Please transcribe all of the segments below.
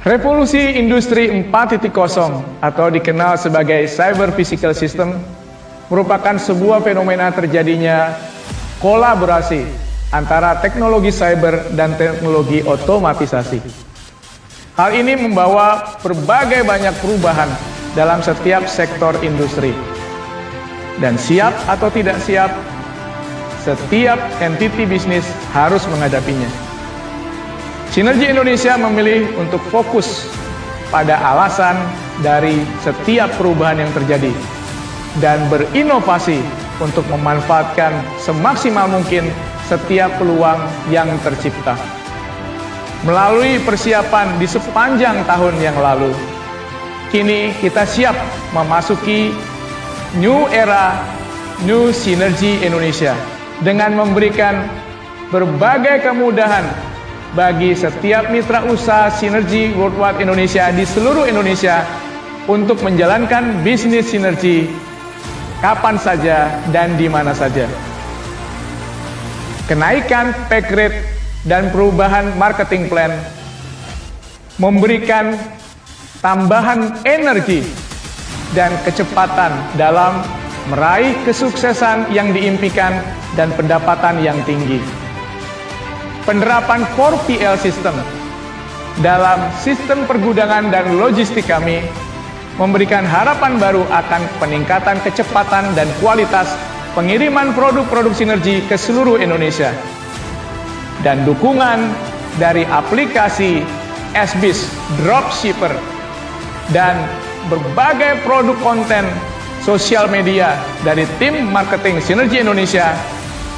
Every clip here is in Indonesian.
Revolusi Industri 4.0 atau dikenal sebagai Cyber Physical System merupakan sebuah fenomena terjadinya kolaborasi antara teknologi cyber dan teknologi otomatisasi. Hal ini membawa berbagai banyak perubahan dalam setiap sektor industri. Dan siap atau tidak siap, setiap entiti bisnis harus menghadapinya. Sinergi Indonesia memilih untuk fokus pada alasan dari setiap perubahan yang terjadi dan berinovasi untuk memanfaatkan semaksimal mungkin setiap peluang yang tercipta. Melalui persiapan di sepanjang tahun yang lalu, kini kita siap memasuki New Era, New Sinergi Indonesia dengan memberikan berbagai kemudahan bagi setiap mitra usaha Sinergi Worldwide Indonesia di seluruh Indonesia untuk menjalankan bisnis sinergi kapan saja dan di mana saja. Kenaikan pay rate dan perubahan marketing plan memberikan tambahan energi dan kecepatan dalam meraih kesuksesan yang diimpikan dan pendapatan yang tinggi. Penerapan 4PL System dalam sistem pergudangan dan logistik kami memberikan harapan baru akan peningkatan kecepatan dan kualitas pengiriman produk-produk sinergi ke seluruh Indonesia. Dan dukungan dari aplikasi SBIS Dropshipper dan berbagai produk konten sosial media dari tim marketing Sinergi Indonesia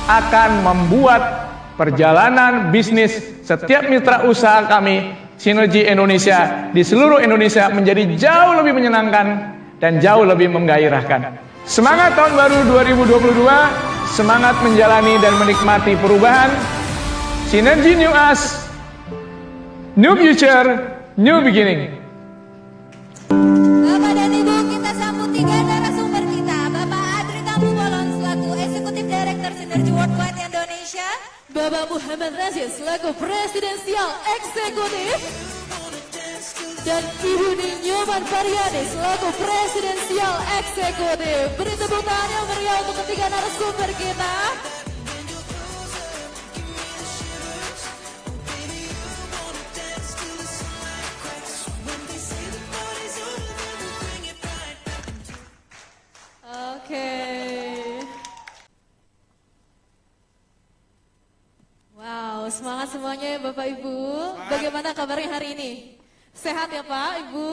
akan membuat perjalanan bisnis setiap mitra usaha kami Sinergi Indonesia di seluruh Indonesia menjadi jauh lebih menyenangkan dan jauh lebih menggairahkan. Semangat tahun baru 2022, semangat menjalani dan menikmati perubahan. Sinergi New Us, New Future, New Beginning. Bapak dan Ibu, kita sambut tiga narasumber kita. Bapak Adri Tambu Bolon selaku Eksekutif Direktur Sinergi Worldwide Indonesia, Bapak Muhammad Razia selaku Presidensial Eksekutif, dan Ibu Ninyoman Faryani selaku Presidensial Eksekutif. Beri tepuk tangan yang meriah untuk ketiga narasumber kita. Oke. Wow, semangat semuanya ya Bapak Ibu. Bagaimana kabarnya hari ini? Sehat ya Pak, Ibu?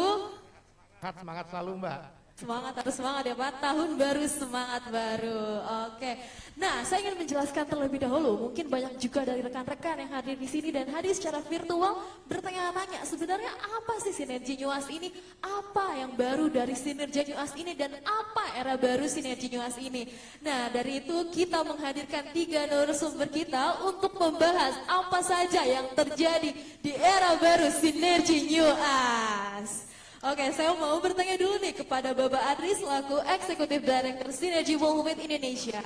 Semangat selalu Mbak. Semangat, harus semangat ya Pak. Tahun baru, semangat baru. Oke. Nah, saya ingin menjelaskan terlebih dahulu. Mungkin banyak juga dari rekan-rekan yang hadir di sini dan hadir secara virtual bertanya-tanya, sebenarnya apa sih Sinergi New Us ini? Apa yang baru dari Sinergi New Us ini dan apa era baru Sinergi New Us ini? Nah, dari itu kita menghadirkan tiga narasumber kita untuk membahas apa saja yang terjadi di era baru Sinergi New Us. Oke, saya mau bertanya dulu nih kepada Bapak Adri selaku Eksekutif Director Sinergi Worldwide Indonesia.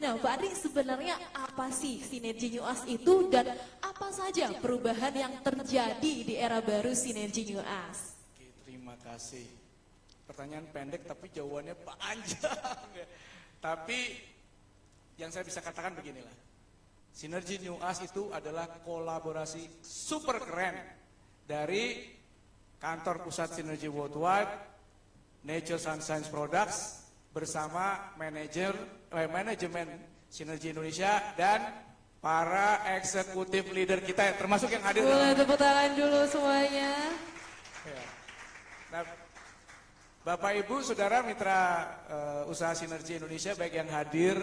Nah, Pak Adri, sebenarnya apa sih Sinergi New Us itu dan apa saja perubahan yang terjadi di era baru Sinergi New Us? Oke, terima kasih. Pertanyaan pendek tapi jawabannya panjang. Tapi yang saya bisa katakan beginilah. Sinergi New Us itu adalah kolaborasi super keren dari Kantor Pusat Sinergi Worldwide, Nature Science Products, bersama manajemen Sinergi Indonesia dan para eksekutif leader kita, termasuk yang hadir. Boleh tepuk tangan dulu semuanya. Ya. Nah, Bapak Ibu, Saudara mitra usaha Sinergi Indonesia, baik yang hadir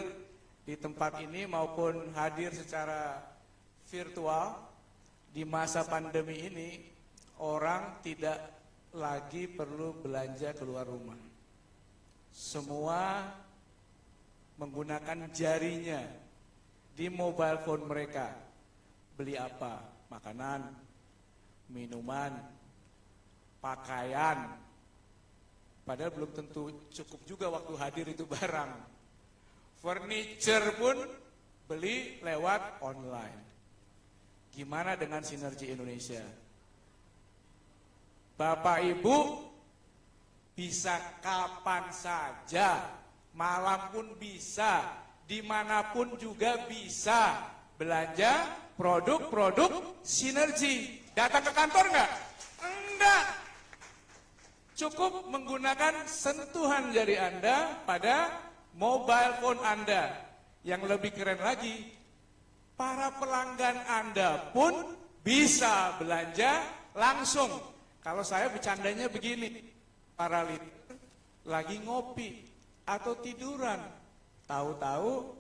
di tempat ini maupun hadir secara virtual, di masa pandemi ini, orang tidak lagi perlu belanja keluar rumah. Semua menggunakan jarinya di mobile phone mereka. Beli apa? Makanan, minuman, pakaian. Padahal belum tentu cukup juga waktu hadir itu barang. Furniture pun beli lewat online. Gimana dengan Sinergi Indonesia? Bapak Ibu bisa kapan saja, malam pun bisa, dimanapun juga bisa belanja produk-produk sinergi. Datang ke kantor nggak? Enggak. Cukup menggunakan sentuhan jari Anda pada mobile phone Anda. Yang lebih keren lagi, para pelanggan Anda pun bisa belanja langsung. Kalau saya bercandanya begini, para leader lagi ngopi atau tiduran, tahu-tahu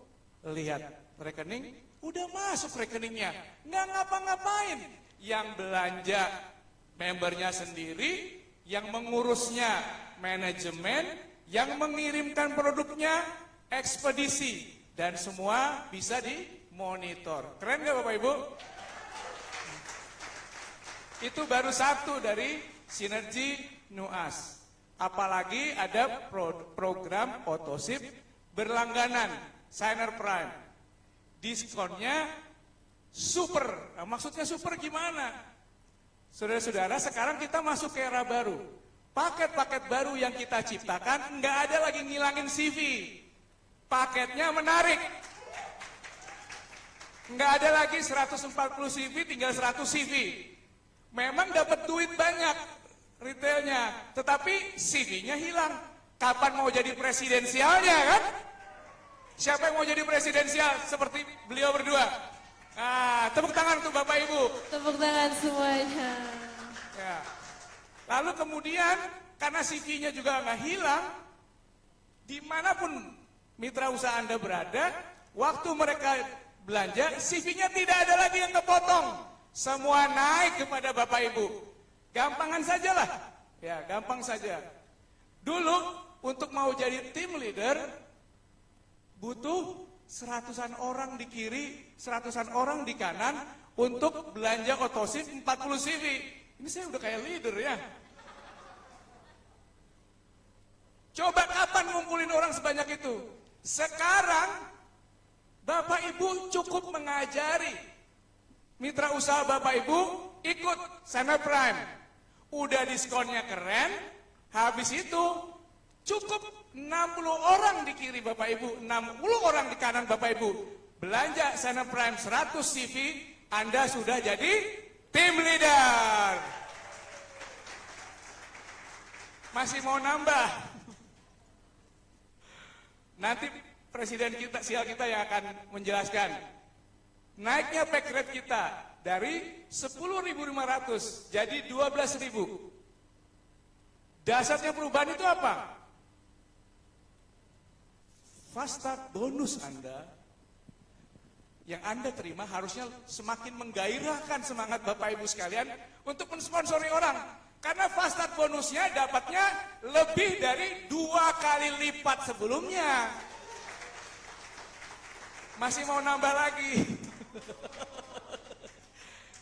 lihat rekening, udah masuk rekeningnya, nggak ngapa-ngapain. Yang belanja membernya sendiri, yang mengurusnya manajemen, yang mengirimkan produknya ekspedisi, dan semua bisa dimonitor. Keren nggak Bapak Ibu? Itu baru satu dari sinergi NUAS. Apalagi ada program Otosip berlangganan, Signer Prime. Diskonnya super. Nah, maksudnya super gimana? Saudara-saudara, sekarang kita masuk ke era baru. Paket-paket baru yang kita ciptakan nggak ada lagi ngilangin CV. Paketnya menarik. Nggak ada lagi 140 CV, tinggal 100 CV. Memang dapat duit banyak retailnya, tetapi CV-nya hilang. Kapan mau jadi presidensialnya kan? Siapa yang mau jadi presidensial seperti beliau berdua? Nah, tepuk tangan untuk Bapak Ibu. Tepuk tangan semuanya. Ya. Lalu kemudian karena CV-nya juga nggak hilang, dimanapun mitra usaha Anda berada, waktu mereka belanja, CV-nya tidak ada lagi yang kepotong. Semua naik kepada Bapak Ibu. Gampangan sajalah. Ya, gampang saja. Dulu untuk mau jadi tim leader butuh 100-an orang di kiri, 100-an orang di kanan untuk belanja Otosip 40 CV. Ini saya udah kayak leader ya. Coba kapan ngumpulin orang sebanyak itu? Sekarang Bapak Ibu cukup mengajari mitra usaha Bapak Ibu ikut Signer Prime. Udah diskonnya keren, habis itu cukup 60 orang di kiri Bapak Ibu, 60 orang di kanan Bapak Ibu. Belanja Signer Prime 100 CV, Anda sudah jadi tim leader. Masih mau nambah? Nanti presiden kita, sial kita yang akan menjelaskan. Naiknya pack rate kita dari 10.500 jadi 12.000. Dasarnya perubahan itu apa? Fast start bonus Anda yang Anda terima harusnya semakin menggairahkan semangat Bapak Ibu sekalian untuk mensponsori orang. Karena fast start bonusnya dapatnya lebih dari 2 kali lipat sebelumnya. Masih mau nambah lagi.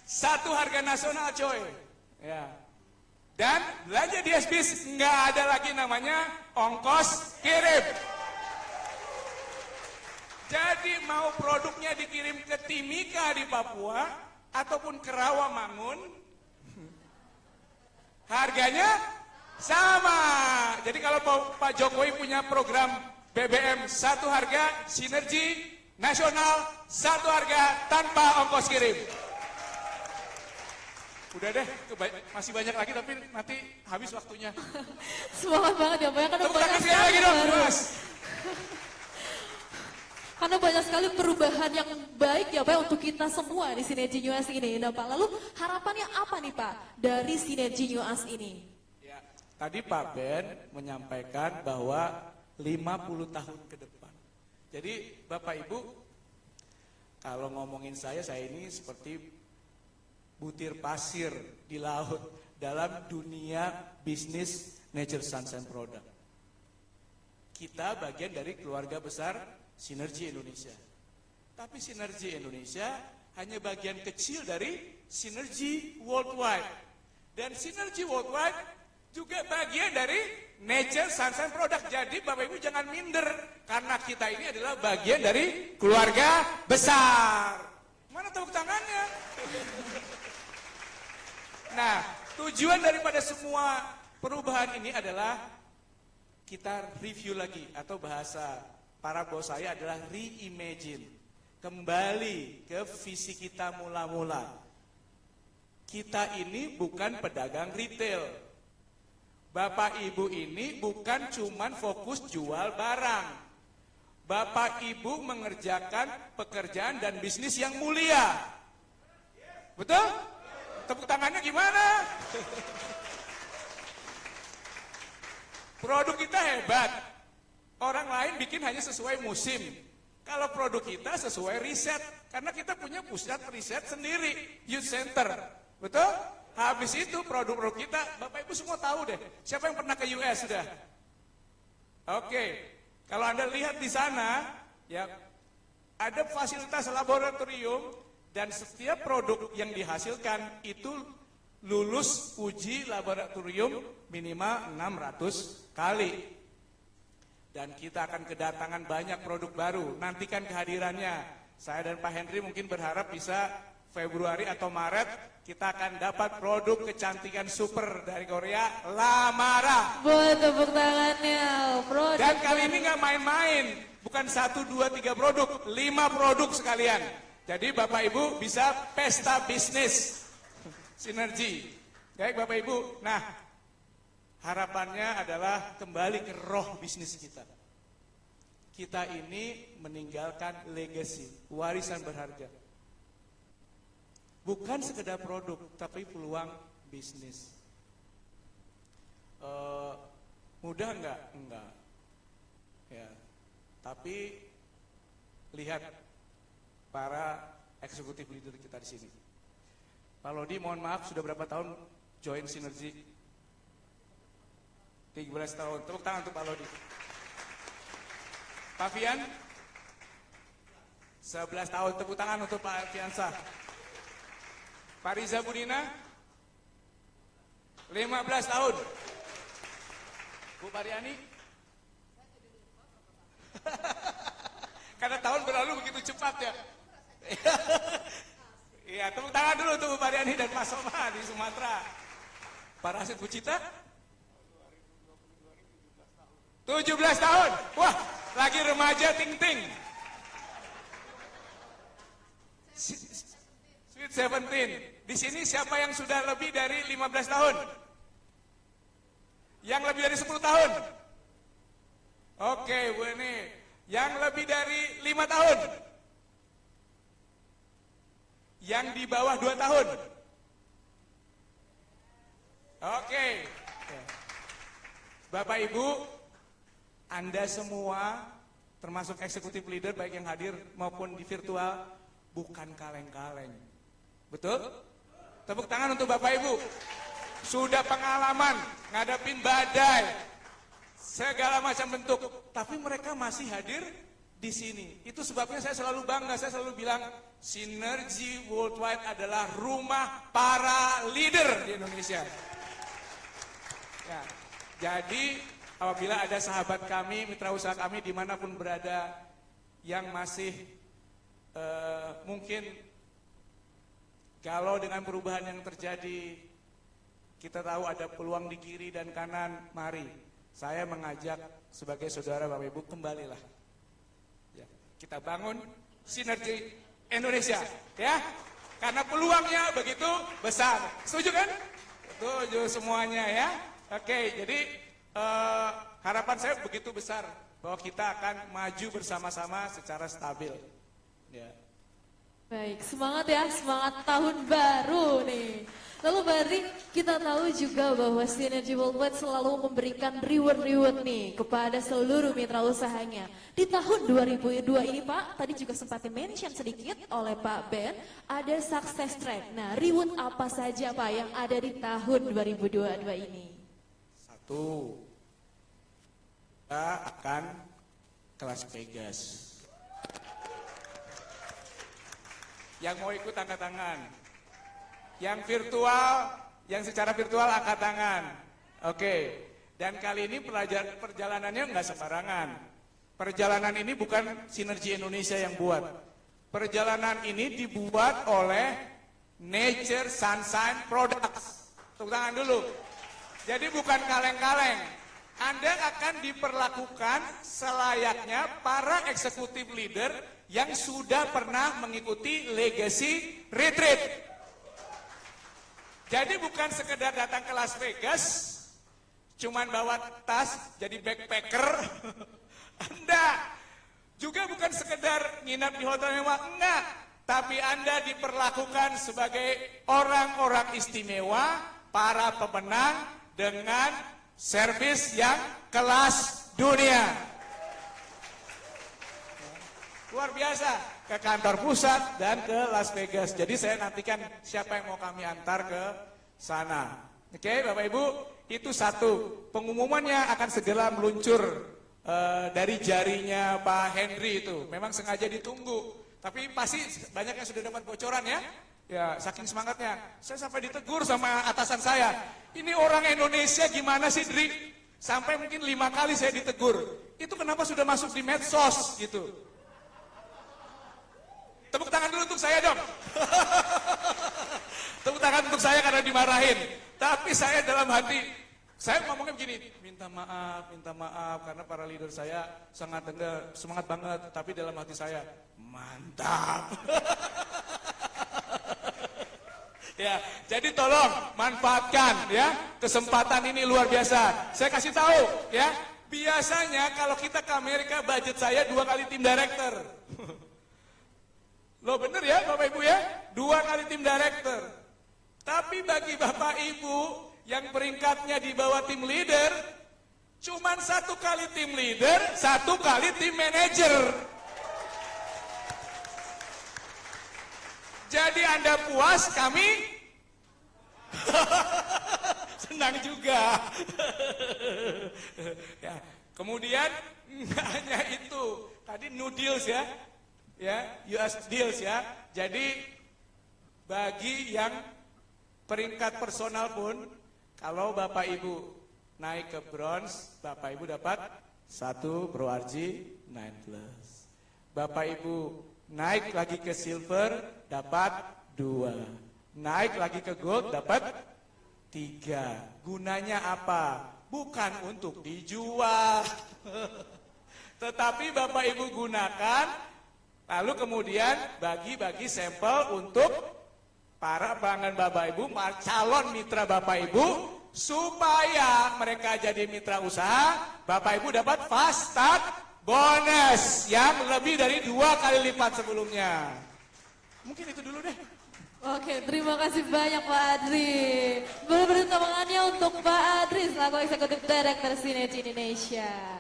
Satu harga nasional coy. Ya. Dan belanja di SBIS nggak ada lagi namanya ongkos kirim. Jadi mau produknya dikirim ke Timika di Papua ataupun ke Rawamangun, harganya sama. Jadi kalau Pak Jokowi punya program BBM satu harga sinergi nasional, satu harga tanpa ongkos kirim. Udah deh, masih banyak lagi tapi nanti habis waktunya. Semangat banget ya Pak, karena Tepuk banyak tangan sekali sekali lagi dong, baru. Mas. Karena banyak sekali perubahan yang baik ya Pak untuk kita semua di Sinergi New Us ini. Nah Pak, lalu harapannya apa nih Pak dari Sinergi New Us ini? Ya, tadi Pak Ben menyampaikan bahwa 50 tahun ke depan. Jadi Bapak Ibu, kalau ngomongin saya ini seperti butir pasir di laut dalam dunia bisnis Nature Sunshine Product. Kita bagian dari keluarga besar Sinergi Indonesia. Tapi Sinergi Indonesia hanya bagian kecil dari Sinergi Worldwide. Dan Sinergi Worldwide juga bagian dari Nature Sunshine Product. Jadi Bapak Ibu jangan minder, karena kita ini adalah bagian dari keluarga besar. Mana tepuk tangannya? Nah, Tujuan daripada semua perubahan ini adalah kita review lagi, atau bahasa para bos saya adalah reimagine. Kembali ke visi kita mula-mula. Kita ini bukan pedagang retail. Bapak Ibu ini bukan cuman fokus jual barang. Bapak Ibu mengerjakan pekerjaan dan bisnis yang mulia. Betul? Tepuk tangannya gimana? Produk kita hebat. Orang lain bikin hanya sesuai musim. Kalau produk kita sesuai riset. Karena kita punya pusat riset sendiri. Youth Center. Betul? Habis itu produk-produk kita, Bapak Ibu semua tahu deh. Siapa yang pernah ke US sudah? Oke. Kalau Anda lihat di sana, ya ada fasilitas laboratorium. Dan setiap produk yang dihasilkan itu lulus uji laboratorium minimal 600 kali. Dan kita akan kedatangan banyak produk baru. Nantikan kehadirannya. Saya dan Pak Henry mungkin berharap bisa Februari atau Maret kita akan dapat produk kecantikan super dari Korea, Lamara. Buat tepuk tangannya. Dan kali ini nggak main-main. Bukan 1, 2, 3 produk, 5 produk sekalian. Jadi Bapak Ibu bisa pesta bisnis. Sinergi. Baik Bapak Ibu. Nah, harapannya adalah kembali ke roh bisnis kita. Kita ini meninggalkan legacy, warisan berharga. Bukan sekedar produk, tapi peluang bisnis. Mudah enggak? Enggak. Ya. Tapi lihat para eksekutif leader kita di sini. Pak Lodi, mohon maaf, sudah berapa tahun join Sinergi? 13 tahun. Tepuk tangan untuk Pak Lodi. Pak Fian? 11 tahun. Tepuk tangan untuk Pak Fiansah. Pak Riza Budina? 15 tahun. Bu Pariani? Karena tahun berlalu begitu cepat ya. Iya, tepuk tangan dulu untuk Bu Pariani dan Pak Soma di Sumatera. Pak Rasid Pucita? 17 tahun. Wah, lagi remaja ting-ting. Sweet 17. Di sini siapa yang sudah lebih dari 15 tahun? Yang lebih dari 10 tahun? Oke, Bu ini. Yang lebih dari 5 tahun? Yang di bawah 2 tahun? Oke. Bapak Ibu, Anda semua termasuk eksekutif leader baik yang hadir maupun di virtual bukan kaleng-kaleng. Betul? Tepuk tangan untuk Bapak Ibu. Sudah pengalaman ngadapin badai, segala macam bentuk, tapi mereka masih hadir di sini. Itu sebabnya saya selalu bangga, saya selalu bilang Sinergi Worldwide adalah rumah para leader di Indonesia. Ya, jadi apabila ada sahabat kami, mitra usaha kami dimanapun berada yang masih mungkin galau dengan perubahan yang terjadi, kita tahu ada peluang di kiri dan kanan, mari. Saya mengajak sebagai saudara Bapak Ibu, kembalilah. Ya, kita bangun Sinergi Indonesia, ya. Karena peluangnya begitu besar. Setuju kan? Setuju semuanya ya. Oke, jadi harapan saya begitu besar bahwa kita akan maju bersama-sama secara stabil. Ya. Baik, semangat ya, semangat tahun baru nih. Lalu Bari, kita tahu juga bahwa Sinergi Worldwide selalu memberikan reward nih kepada seluruh mitra usahanya. Di tahun 2002 ini Pak, tadi juga sempat di-mention sedikit oleh Pak Ben, ada success track. Nah, reward apa saja Pak yang ada di tahun 2022 ini? Satu, kita akan kelas Vegas. Yang mau ikut angkat tangan. Yang virtual, yang secara virtual angkat tangan. Oke. Dan kali ini perjalanannya nggak sembarangan. Perjalanan ini bukan Sinergi Indonesia yang buat. Perjalanan ini dibuat oleh Nature Sunshine Products. Tepuk tangan dulu. Jadi bukan kaleng-kaleng. Anda akan diperlakukan selayaknya para eksekutif leader yang sudah pernah mengikuti legacy retreat. Jadi bukan sekedar datang ke Las Vegas, cuman bawa tas jadi backpacker. Anda juga bukan sekedar nginap di hotel mewah, enggak. Tapi Anda diperlakukan sebagai orang-orang istimewa, para pemenang dengan servis yang kelas dunia. Luar biasa. Ke kantor pusat dan ke Las Vegas. Jadi saya nantikan siapa yang mau kami antar ke sana. Oke, Bapak Ibu, itu satu. Pengumumannya akan segera meluncur dari jarinya Pak Henry itu. Memang sengaja ditunggu. Tapi pasti banyak yang sudah dapat bocoran ya. Ya, saking semangatnya. Saya sampai ditegur sama atasan saya. Ini orang Indonesia gimana sih, Dri? Sampai mungkin 5 kali saya ditegur. Itu kenapa sudah masuk di medsos gitu. Tepuk tangan dulu untuk saya dong. Tepuk tangan untuk saya karena dimarahin. Tapi saya dalam hati, saya ngomongnya begini, minta maaf karena para leader saya sangat semangat banget. Tapi dalam hati saya, mantap. Ya, jadi tolong manfaatkan ya kesempatan ini luar biasa. Saya kasih tahu ya, biasanya kalau kita ke Amerika budget saya 2 kali tim director. Loh bener ya Bapak Ibu ya, 2 kali tim director. Tapi bagi Bapak Ibu yang peringkatnya di bawah tim leader, cuman 1 kali tim leader, 1 kali tim manager. Jadi Anda puas, kami senang juga. Ya, kemudian nggak hanya itu, tadi new deals ya. US deals ya. Jadi bagi yang peringkat personal pun, kalau Bapak Ibu naik ke bronze, Bapak Ibu dapat 1 Pro RG 9+. Bapak Ibu naik lagi ke silver, dapat 2. Naik lagi ke gold, dapat 3. Gunanya apa? Bukan untuk dijual. Tetapi Bapak Ibu gunakan, lalu kemudian bagi-bagi sampel untuk para pelanggan Bapak Ibu, calon mitra Bapak Ibu, supaya mereka jadi mitra usaha. Bapak Ibu dapat fast start bonus yang lebih dari 2 kali lipat sebelumnya. Mungkin itu dulu deh. Oke, terima kasih banyak Pak Adri. Beri tangannya untuk Pak Adri selaku Eksekutif Director Sinergi Indonesia.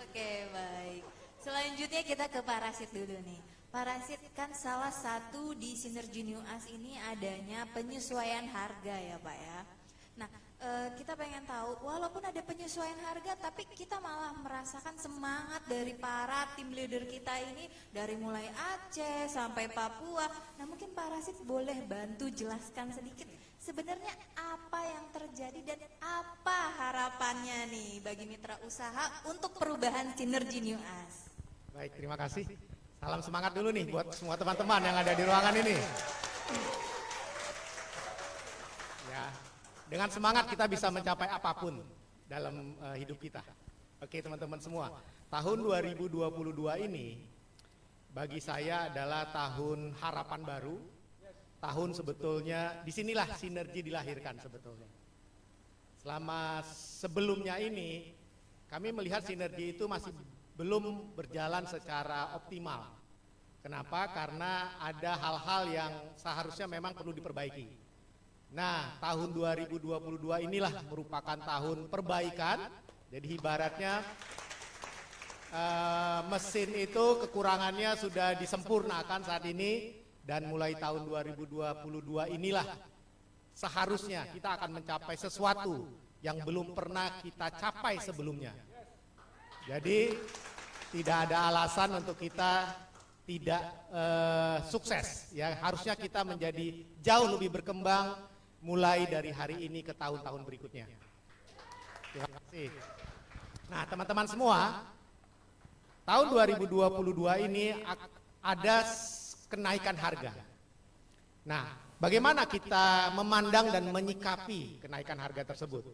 Oke, baik. Selanjutnya kita ke Parasit dulu nih. Parasit kan salah satu di Sinergi New Us ini adanya penyesuaian harga ya Pak ya. Nah, kita pengen tahu, walaupun ada penyesuaian harga, tapi kita malah merasakan semangat dari para tim leader kita ini dari mulai Aceh sampai Papua. Nah, mungkin Parasit boleh bantu jelaskan sedikit sebenarnya apa yang terjadi dan apa harapannya nih bagi mitra usaha untuk perubahan Sinergi New Us. Baik, terima kasih. Salam semangat dulu nih buat semua teman-teman yang ada di ruangan ini. Ya, dengan semangat kita bisa mencapai apapun dalam hidup kita. Oke teman-teman semua, tahun 2022 ini bagi saya adalah tahun harapan baru. Tahun sebetulnya, disinilah sinergi dilahirkan sebetulnya. Selama sebelumnya ini, kami melihat sinergi itu masih belum berjalan secara optimal. Kenapa? Karena ada hal-hal yang seharusnya memang perlu diperbaiki. Nah, tahun 2022 inilah merupakan tahun perbaikan. Jadi ibaratnya mesin itu kekurangannya sudah disempurnakan saat ini, dan mulai tahun 2022 inilah seharusnya kita akan mencapai sesuatu yang belum pernah kita capai sebelumnya. Jadi tidak ada alasan untuk kita tidak sukses. Ya, harusnya kita menjadi jauh lebih berkembang mulai dari hari ini ke tahun-tahun berikutnya. Terima kasih. Nah, teman-teman semua, tahun 2022 ini ada kenaikan harga. Nah, bagaimana kita memandang dan menyikapi kenaikan harga tersebut?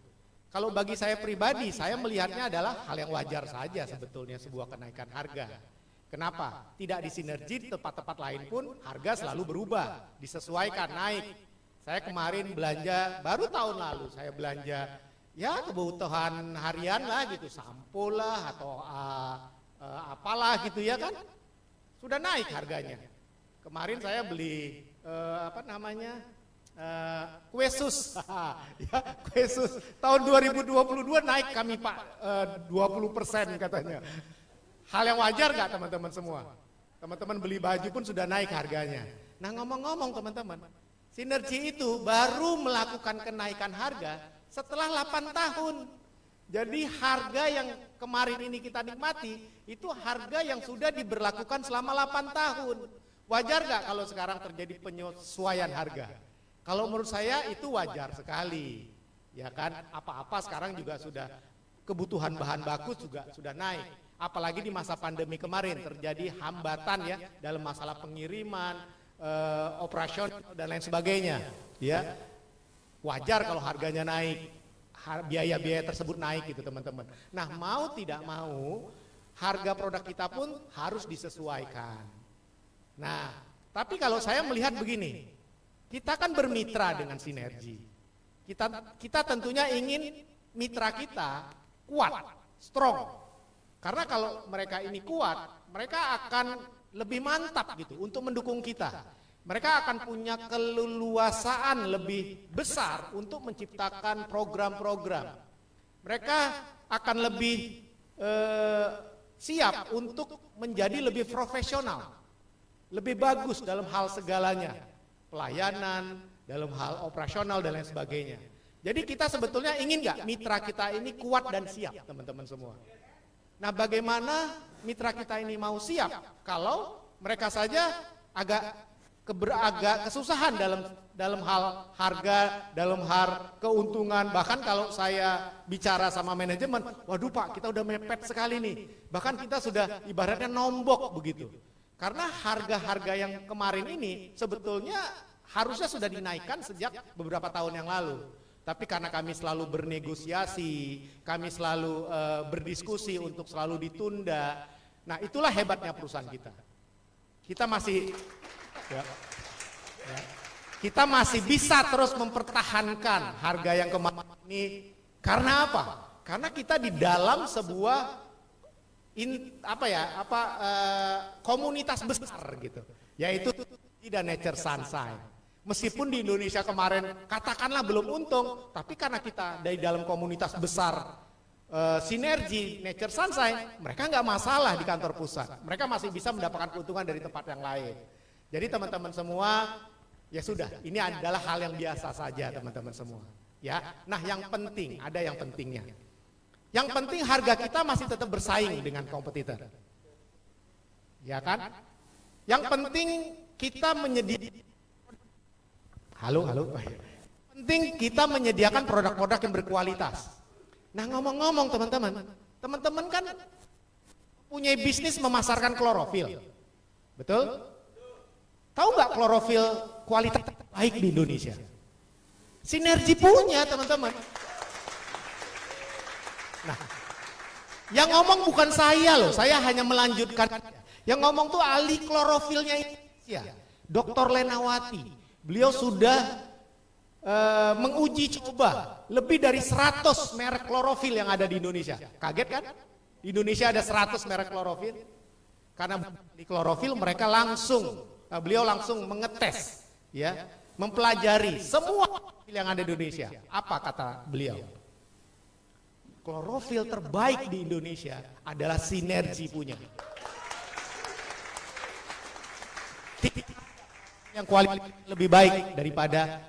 Kalau bagi saya pribadi, saya melihatnya adalah hal yang wajar saja sebetulnya sebuah kenaikan harga. Kenapa? Tidak di sinergi, di tempat-tempat lain pun harga selalu berubah, disesuaikan, naik. Saya kemarin belanja, baru tahun lalu saya belanja ya kebutuhan harian lah gitu, sampo lah atau apalah gitu ya kan, sudah naik harganya. Kemarin saya beli kue sus, ya kue sus tahun 2022 naik kami Pak 20% katanya. Hal yang wajar nggak teman-teman semua? Teman-teman beli baju pun sudah naik harganya. Nah ngomong-ngomong teman-teman, sinergi itu baru melakukan kenaikan harga setelah 8 tahun. Jadi harga yang kemarin ini kita nikmati itu harga yang sudah diberlakukan selama 8 tahun. Wajar nggak kalau sekarang terjadi penyesuaian harga? Kalau menurut saya itu wajar sekali. Ya kan, apa-apa sekarang juga sudah kebutuhan bahan baku juga sudah naik. Apalagi di masa pandemi kemarin terjadi hambatan ya dalam masalah pengiriman, operasional dan lain sebagainya. Ya, wajar kalau harganya naik, biaya-biaya tersebut naik gitu teman-teman. Nah mau tidak mau harga produk kita pun harus disesuaikan. Nah tapi kalau saya melihat begini, kita kan bermitra dengan sinergi. Kita tentunya ingin mitra kita kuat, strong. Karena kalau mereka ini kuat, mereka akan lebih mantap gitu untuk mendukung kita. Mereka akan punya keleluasaan lebih besar untuk menciptakan program-program. Mereka akan lebih siap untuk menjadi lebih profesional, lebih bagus dalam hal segalanya, pelayanan, dalam hal operasional dan lain sebagainya. Jadi kita sebetulnya ingin nggak mitra kita ini kuat dan siap, teman-teman semua. Nah bagaimana mitra kita ini mau siap kalau mereka saja agak kesusahan dalam hal harga, dalam hal keuntungan. Bahkan kalau saya bicara sama manajemen, waduh Pak kita udah mepet sekali nih. Bahkan kita sudah ibaratnya nombok begitu. Karena harga-harga yang kemarin ini sebetulnya harusnya sudah dinaikkan sejak beberapa tahun yang lalu. Tapi karena kami selalu bernegosiasi, kami selalu berdiskusi untuk selalu ditunda. Nah itulah hebatnya perusahaan kita. Kita masih kita masih bisa terus mempertahankan harga yang kemarin ini. Karena apa? Karena kita di dalam sebuah komunitas besar gitu. Yaitu tidak Nature Sunshine. Meskipun di Indonesia kemarin katakanlah belum untung, tapi karena kita dari dalam komunitas besar sinergi Nature Sunshine, mereka nggak masalah di kantor pusat. Mereka masih bisa mendapatkan keuntungan dari tempat yang lain. Jadi teman-teman semua, ya sudah, ini adalah hal yang biasa saja teman-teman semua. Ya, nah yang penting, ada yang pentingnya. Yang penting harga kita masih tetap bersaing dengan kompetitor. Ya kan? Yang penting kita menyediakan penting kita menyediakan produk-produk yang berkualitas. Nah ngomong-ngomong teman-teman kan punya bisnis memasarkan klorofil, betul? Tahu nggak klorofil kualitas terbaik di Indonesia? Sinergi punya teman-teman. Nah, yang ngomong bukan saya loh, saya hanya melanjutkan. Yang ngomong tuh ahli klorofilnya Indonesia, Dr. Lenawati. Beliau sudah menguji coba lebih dari 100 merek klorofil yang ada di Indonesia. Kaget kan? Di Indonesia ada 100 merek klorofil. Karena di klorofil mereka beliau langsung mengetes, ya, mempelajari semua klorofil yang ada di Indonesia. Apa kata beliau? Klorofil terbaik di Indonesia adalah sinergi punya. Yang kualitas lebih baik daripada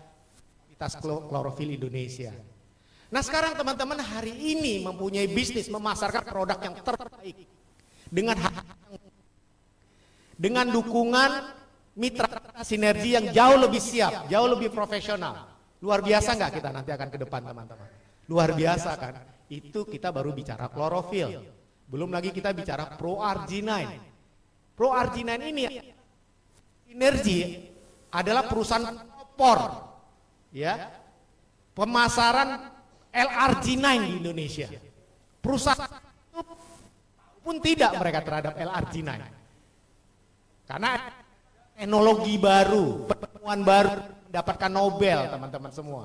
kualitas klorofil Indonesia. Nah sekarang teman-teman hari ini mempunyai bisnis memasarkan produk yang terbaik dengan dukungan mitra sinergi yang jauh lebih siap, jauh lebih profesional. Luar biasa nggak kita nanti akan ke depan teman-teman? Luar biasa kan? Itu kita baru bicara klorofil. Belum lagi kita bicara ProArgi-9. ProArgi-9 ini sinergi adalah perusahaan mensupport ya pemasaran LRG9 di Indonesia. Perusahaan itu pun tidak mereka terhadap LRG9. Karena teknologi baru, penemuan baru, mendapatkan Nobel teman-teman semua.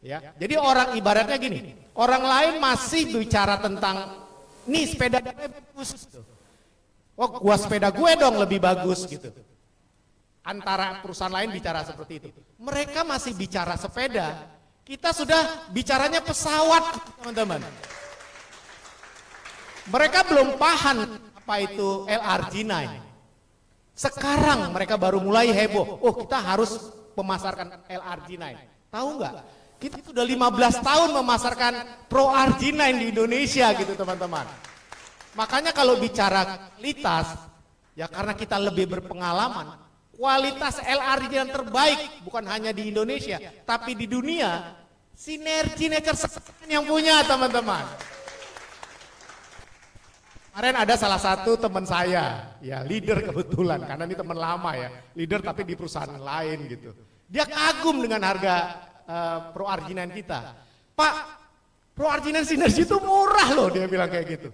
Ya, jadi orang ibaratnya gini, orang lain masih bicara tentang nih sepeda gue bagus. Oh, gua sepeda gue dong lebih bagus gitu. Antara perusahaan lain bicara seperti itu. Mereka masih bicara sepeda, kita sudah bicaranya pesawat, teman-teman. Mereka belum paham apa itu LRG9. Sekarang mereka baru mulai heboh. Oh, kita harus memasarkan LRG9. Tahu nggak? Kita sudah 15 tahun memasarkan Pro RG9 di Indonesia gitu, teman-teman. Makanya kalau bicara kualitas, ya karena kita lebih berpengalaman, kualitas LRG yang terbaik bukan hanya di Indonesia, tapi di dunia, Sinergi Nature yang punya, teman-teman. Kemarin ada salah satu teman saya, ya leader kebetulan, karena ini teman lama ya, leader tapi di perusahaan lain gitu. Dia kagum dengan harga Pro RG9 kita. Pak, Pro RG9 Sinergi itu murah loh, dia bilang kayak gitu.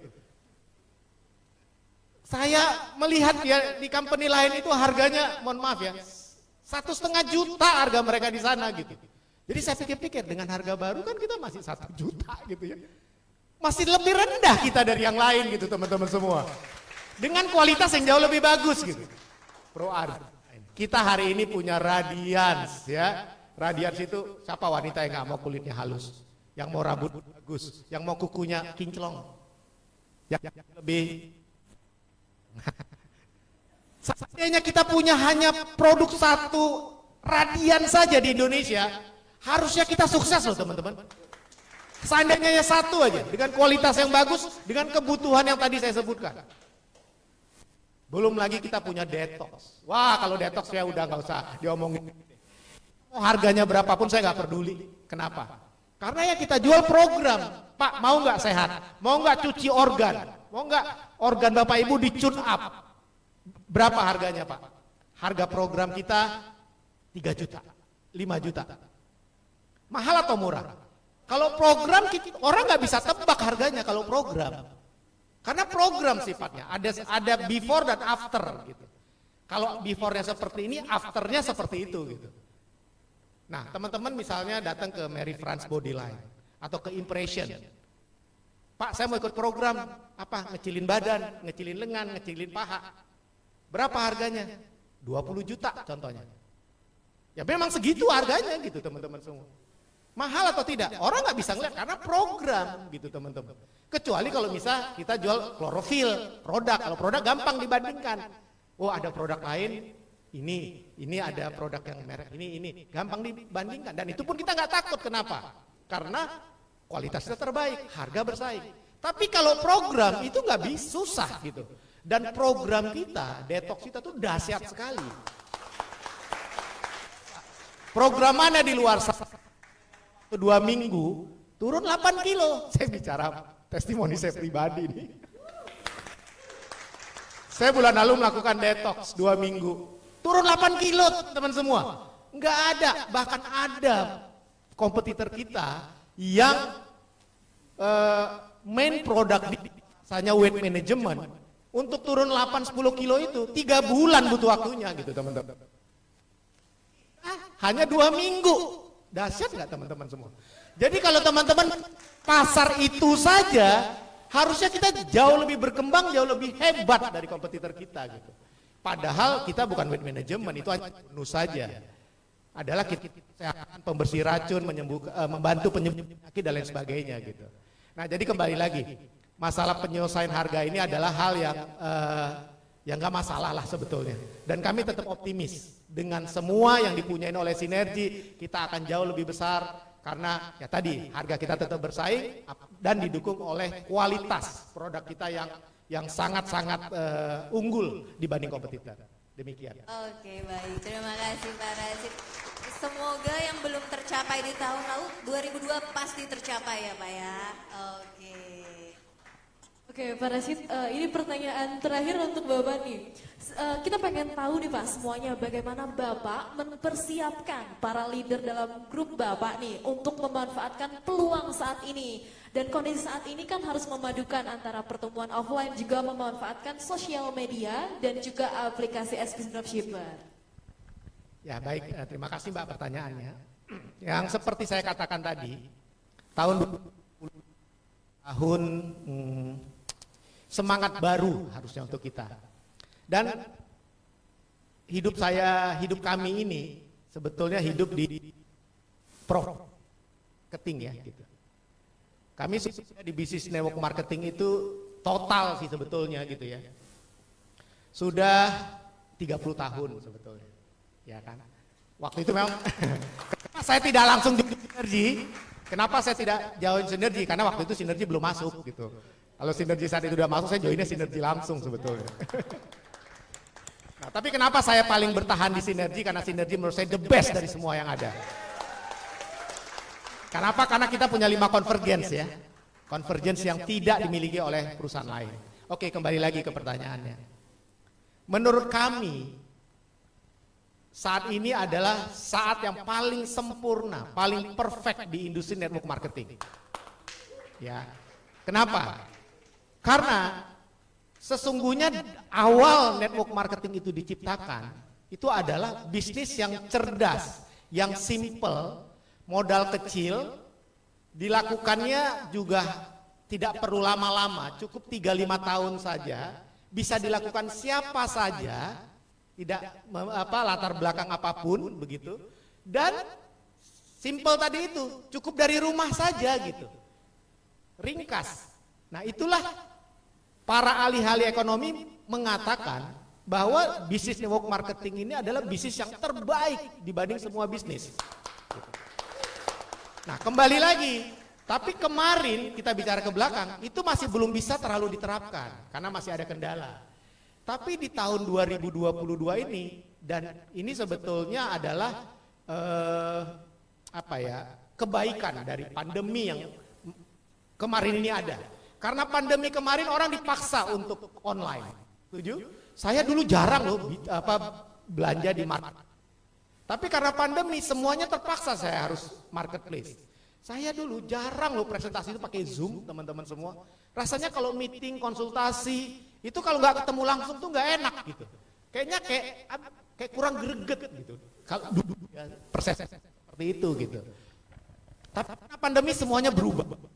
Saya melihat ya di company lain itu harganya, mohon maaf ya, 1,5 juta harga mereka di sana gitu. Jadi saya pikir-pikir dengan harga baru kan kita masih 1 juta gitu ya. Masih lebih rendah kita dari yang lain gitu, teman-teman semua. Dengan kualitas yang jauh lebih bagus gitu. Pro RG9. Kita hari ini punya Radiance ya. Radiance itu siapa wanita yang nggak mau kulitnya halus, yang mau rambut bagus, yang mau kukunya kinclong, yang lebih. Seandainya kita punya hanya produk satu Radiance saja di Indonesia, harusnya kita sukses loh, teman-teman. Seandainya hanya satu aja, dengan kualitas yang bagus, dengan kebutuhan yang tadi saya sebutkan. Belum lagi kita punya detox. Wah, kalau detox ya udah nggak usah diomongin. Mau harganya berapapun saya nggak peduli. Kenapa? Karena ya kita jual program. Pak, mau nggak sehat? Mau nggak cuci organ? Mau nggak organ Bapak Ibu di tune up? Berapa harganya, Pak? Harga program kita 3 juta, 5 juta. Mahal atau murah? Kalau program kita, orang nggak bisa tebak harganya kalau program. Karena program sifatnya ada before dan after gitu. Kalau before-nya seperti ini, after-nya seperti itu gitu. Nah, teman-teman misalnya datang ke Mary France Bodyline atau ke Impression. Pak, saya mau ikut program apa? Ngecilin badan, ngecilin lengan, ngecilin paha. Berapa harganya? 20 juta contohnya. Ya memang segitu harganya gitu, teman-teman semua. Mahal atau tidak? Orang nggak bisa ngeliat karena program gitu, teman-teman. Kecuali kalau misal kita jual klorofil, produk. Kalau produk gampang dibandingkan. Oh, ada produk lain. Ini ada produk yang merek ini gampang dibandingkan, dan itu pun kita nggak takut. Kenapa? Karena kualitasnya terbaik, harga bersaing. Tapi kalau program itu nggak bisa, susah gitu. Dan program kita, detox kita tuh dahsyat sekali. Program mana di luar 2 minggu turun 8 kilo. Saya bicara testimoni saya pribadi nih. Saya bulan lalu melakukan detox 2 minggu. Turun 8 kilo teman semua. Enggak ada, bahkan ada kompetitor kita yang main produk misalnya weight management, untuk turun 8-10 kilo itu 3 bulan butuh waktunya gitu, teman-teman. Hanya 2 minggu. Dahsyat nggak, teman-teman semua? Jadi kalau teman-teman pasar itu saja, harusnya kita jauh lebih berkembang, jauh lebih hebat dari kompetitor kita gitu. Padahal kita bukan weight management, itu hanya bonus saja. Adalah kita kesehatan, pembersih racun, membantu penyembuh penyakit dan lain sebagainya gitu. Nah, jadi kembali lagi, masalah penyelesaian harga ini adalah hal yang nggak masalah lah sebetulnya. Dan kami tetap optimis dengan semua yang dipunyain oleh Sinergi, kita akan jauh lebih besar karena ya tadi harga kita tetap bersaing dan didukung oleh kualitas produk kita yang sangat-sangat unggul dibanding kompetitor. Demikian. Oke, baik. Terima kasih Pak Rasid. Semoga yang belum tercapai di tahun lalu 2002 pasti tercapai ya Pak ya. Oke. Oke, Pak Rashid, ini pertanyaan terakhir untuk Bapak nih. Kita pengen tahu nih Pak semuanya bagaimana Bapak mempersiapkan para leader dalam grup Bapak nih untuk memanfaatkan peluang saat ini. Dan kondisi saat ini kan harus memadukan antara pertemuan offline juga memanfaatkan sosial media dan juga aplikasi SP Dropshipper. Ya baik, terima kasih Mbak pertanyaannya. Yang seperti saya katakan tadi, tahun semangat baru harusnya untuk kita. Dan hidup kami ini sebetulnya hidup di marketing ya gitu. Kami sudah di bisnis network marketing itu total sih sebetulnya gitu ya. Sudah 30 tahun sebetulnya. Ya kan? Waktu itu memang kenapa saya tidak langsung di sinergi? Kenapa saya tidak join sinergi? Karena waktu itu sinergi belum masuk gitu. Kalau sinergi saat itu udah masuk, saya joinnya sinergi langsung sebetulnya. Nah, tapi kenapa saya paling bertahan di sinergi? Karena sinergi menurut saya the best dari semua yang ada. Kenapa? Karena kita punya 5 convergence ya. Convergence yang tidak dimiliki oleh perusahaan lain. Oke, kembali lagi ke pertanyaannya. Menurut kami, saat ini adalah saat yang paling sempurna, paling perfect di industri network marketing. Ya. Kenapa? Karena sesungguhnya awal network marketing itu diciptakan, itu adalah bisnis yang cerdas, yang simple, modal kecil, dilakukannya juga tidak perlu lama-lama, cukup 3-5 tahun saja, bisa dilakukan siapa saja, tidak latar belakang apapun begitu, dan simple tadi itu, cukup dari rumah saja gitu, ringkas. Nah itulah para ahli-ahli ekonomi mengatakan bahwa bisnis network marketing ini adalah bisnis yang terbaik dibanding semua bisnis. Nah kembali lagi, tapi kemarin kita bicara ke belakang, itu masih belum bisa terlalu diterapkan, karena masih ada kendala. Tapi di tahun 2022 ini, dan ini sebetulnya adalah kebaikan dari pandemi yang kemarin ini ada. Karena pandemi kemarin orang dipaksa untuk online. Setuju? Saya dulu jarang loh belanja di market. Tapi karena pandemi semuanya terpaksa saya harus marketplace. Saya dulu jarang loh presentasi itu pakai Zoom, teman-teman semua. Rasanya kalau meeting, konsultasi, itu kalau nggak ketemu langsung tuh nggak enak gitu. Kayaknya kayak kurang greget gitu. Kalau duduk ya, persen seperti itu gitu. Tapi karena pandemi semuanya berubah.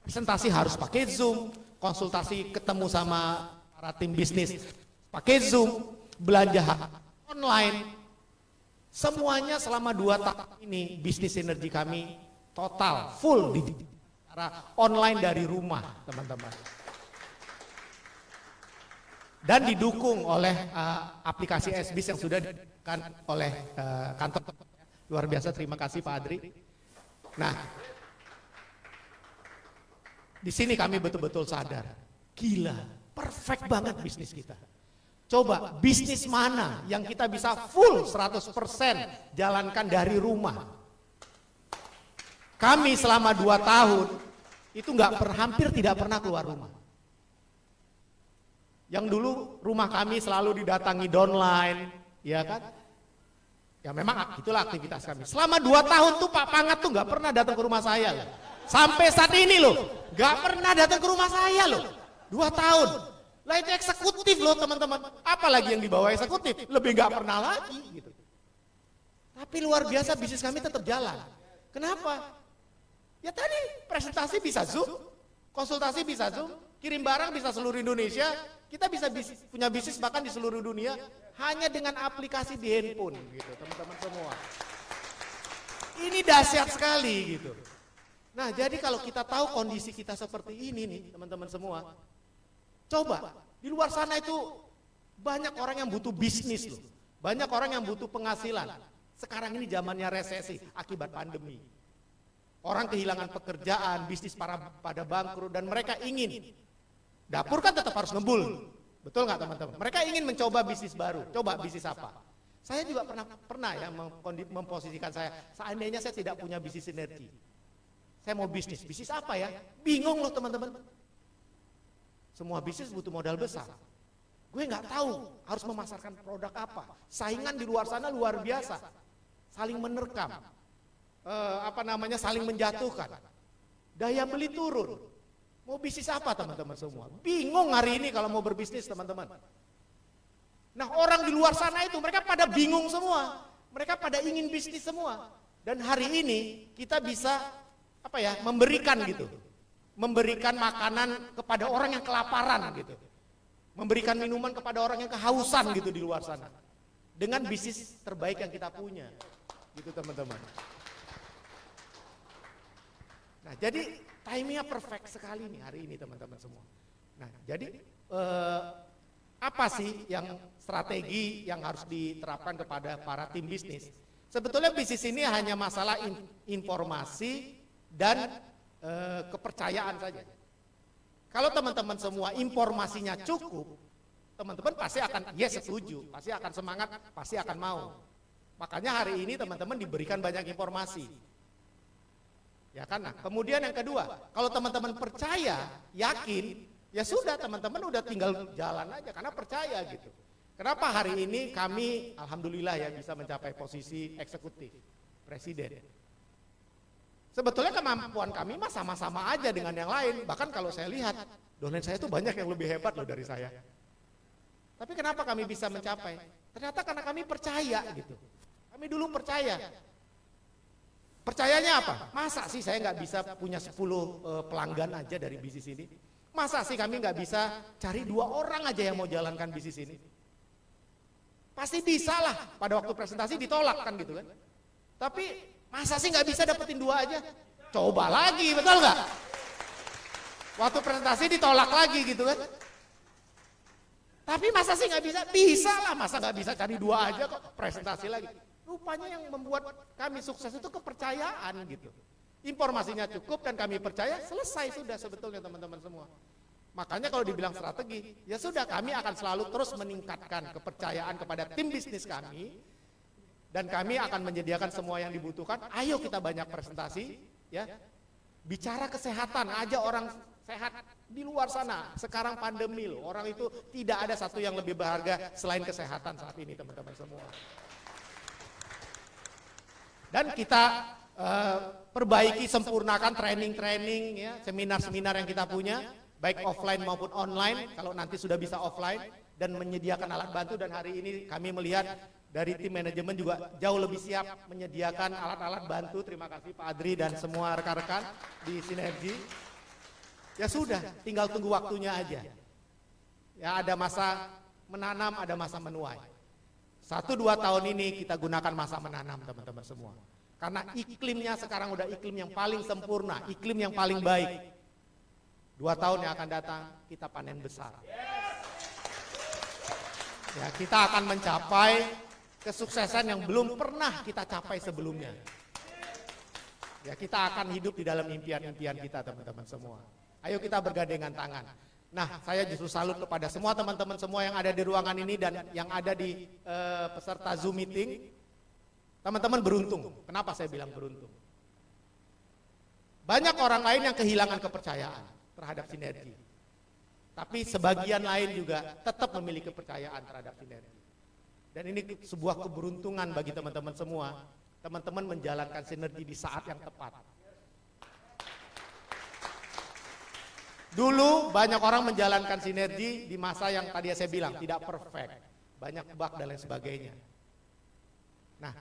Presentasi harus pakai Zoom, konsultasi ketemu sama para tim bisnis pakai Zoom, belanja online. Semuanya selama 2 tahun ini bisnis sinergi kami total full di cara online dari rumah, teman-teman. Dan didukung oleh aplikasi SBIS yang sudah diberikan oleh kantor. Luar biasa, terima kasih Pak Adri. Nah, di sini kami betul-betul sadar, gila, perfect banget bisnis kita. Coba bisnis mana yang kita bisa full 100% jalankan dari rumah. Kami selama 2 tahun itu hampir tidak pernah keluar rumah. Yang dulu rumah kami selalu didatangi downline, ya kan? Ya memang itulah aktivitas kami. Selama 2 tahun tuh Pak Pangat tuh nggak pernah datang ke rumah saya loh. Sampai saat ini loh, nggak pernah datang ke rumah saya loh. 2 tahun. Lah itu eksekutif loh teman-teman. Apalagi yang dibawa eksekutif, lebih nggak pernah lagi gitu. Tapi luar biasa bisnis kami tetap jalan. Kenapa? Ya tadi presentasi bisa Zoom, konsultasi bisa Zoom, kirim barang bisa seluruh Indonesia. Kita bisa punya bisnis bahkan di seluruh dunia hanya dengan aplikasi di handphone gitu, teman-teman semua. Ini dahsyat sekali gitu. Nah, jadi kalau kita tahu kondisi kita seperti ini nih, teman-teman semua. Coba, di luar sana itu banyak orang yang butuh bisnis loh. Banyak orang yang butuh penghasilan. Sekarang ini zamannya resesi akibat pandemi. Orang kehilangan pekerjaan, bisnis pada bangkrut, dan mereka ingin. Dapur kan tetap harus ngebul, betul nggak teman-teman? Mereka ingin mencoba bisnis baru, coba bisnis apa? Saya juga pernah ya memposisikan saya, seandainya saya tidak punya bisnis sinergi, saya mau bisnis apa ya? Bingung loh teman-teman. Semua bisnis butuh modal besar. Gue nggak tahu harus memasarkan produk apa. Saingan di luar sana luar biasa, saling menerkam, saling menjatuhkan. Daya beli turun. Mau bisnis apa teman-teman semua? Bingung hari ini kalau mau berbisnis teman-teman. Nah orang di luar sana itu mereka pada bingung semua, mereka pada ingin bisnis semua. Dan hari ini kita bisa memberikan gitu. Memberikan makanan kepada orang yang kelaparan gitu. Memberikan minuman kepada orang yang kehausan gitu di luar sana. Dengan bisnis terbaik yang kita punya. Gitu teman-teman. Nah, jadi timingnya perfect sekali nih hari ini teman-teman semua. Nah, jadi apa sih yang strategi yang harus diterapkan kepada para tim bisnis? Sebetulnya bisnis ini hanya masalah informasi dan kepercayaan saja. Kalau teman-teman semua informasinya cukup, teman-teman pasti akan setuju, pasti akan semangat, pasti akan mau. Makanya hari ini teman-teman diberikan banyak informasi. Ya kan? Nah, kemudian yang kedua, kalau teman-teman percaya, yakin, ya sudah teman-teman udah tinggal jalan aja karena percaya gitu. Kenapa hari ini kami alhamdulillah ya bisa mencapai posisi eksekutif presiden. Sebetulnya kemampuan kami mah sama-sama aja dengan yang lain. Bahkan kalau saya lihat, dosen saya itu banyak yang lebih hebat loh dari saya. Tapi kenapa kami bisa mencapai? Ternyata karena kami percaya gitu. Kami dulu percaya. Percayanya apa? Masa sih saya nggak bisa punya 10 pelanggan aja dari bisnis ini? Masa sih kami nggak bisa cari 2 orang aja yang mau jalankan bisnis ini? Pasti bisa lah. Pada waktu presentasi ditolak kan gitu kan. Tapi masa sih nggak bisa dapetin 2 aja? Coba lagi, betul nggak? Waktu presentasi ditolak lagi gitu kan? Tapi masa sih nggak bisa? Bisa lah, masa nggak bisa cari 2 aja kok presentasi lagi? Rupanya yang membuat kami sukses itu kepercayaan gitu. Informasinya cukup dan kami percaya, selesai sudah sebetulnya teman-teman semua. Makanya kalau dibilang strategi, ya sudah kami akan selalu terus meningkatkan kepercayaan kepada tim bisnis kami. Dan kami akan menyediakan semua yang dibutuhkan. Ayo kita banyak presentasi, ya. Bicara kesehatan, aja orang sehat di luar sana. Sekarang pandemi loh, orang itu tidak ada satu yang lebih berharga selain kesehatan saat ini teman-teman semua. Dan kita perbaiki, sempurnakan training-training, ya, seminar-seminar yang kita punya, baik offline maupun online. Kalau nanti sudah bisa offline dan menyediakan alat bantu. Dan hari ini kami melihat dari tim manajemen juga jauh lebih siap menyediakan alat-alat bantu. Terima kasih Pak Adri dan semua rekan-rekan di Sinergi. Ya sudah, tinggal tunggu waktunya aja. Ya ada masa menanam, ada masa menuai. 1-2 tahun ini kita gunakan masa menanam teman-teman semua. Karena iklimnya sekarang udah iklim yang paling sempurna, iklim yang paling baik. 2 tahun yang akan datang kita panen besar. Ya kita akan mencapai kesuksesan yang belum pernah kita capai sebelumnya. Ya kita akan hidup di dalam impian-impian kita teman-teman semua. Ayo kita bergandengan tangan. Nah saya justru salut kepada semua teman-teman semua yang ada di ruangan ini dan yang ada di peserta Zoom meeting. Teman-teman beruntung. Kenapa saya bilang beruntung? Banyak orang lain yang kehilangan kepercayaan terhadap Sinergi. Tapi sebagian lain juga tetap memiliki kepercayaan terhadap Sinergi. Dan ini sebuah keberuntungan bagi teman-teman semua. Teman-teman menjalankan Sinergi di saat yang tepat. Dulu banyak orang menjalankan Sinergi di masa yang tadi saya bilang tidak perfect. Banyak bug dan lain sebagainya. Nah,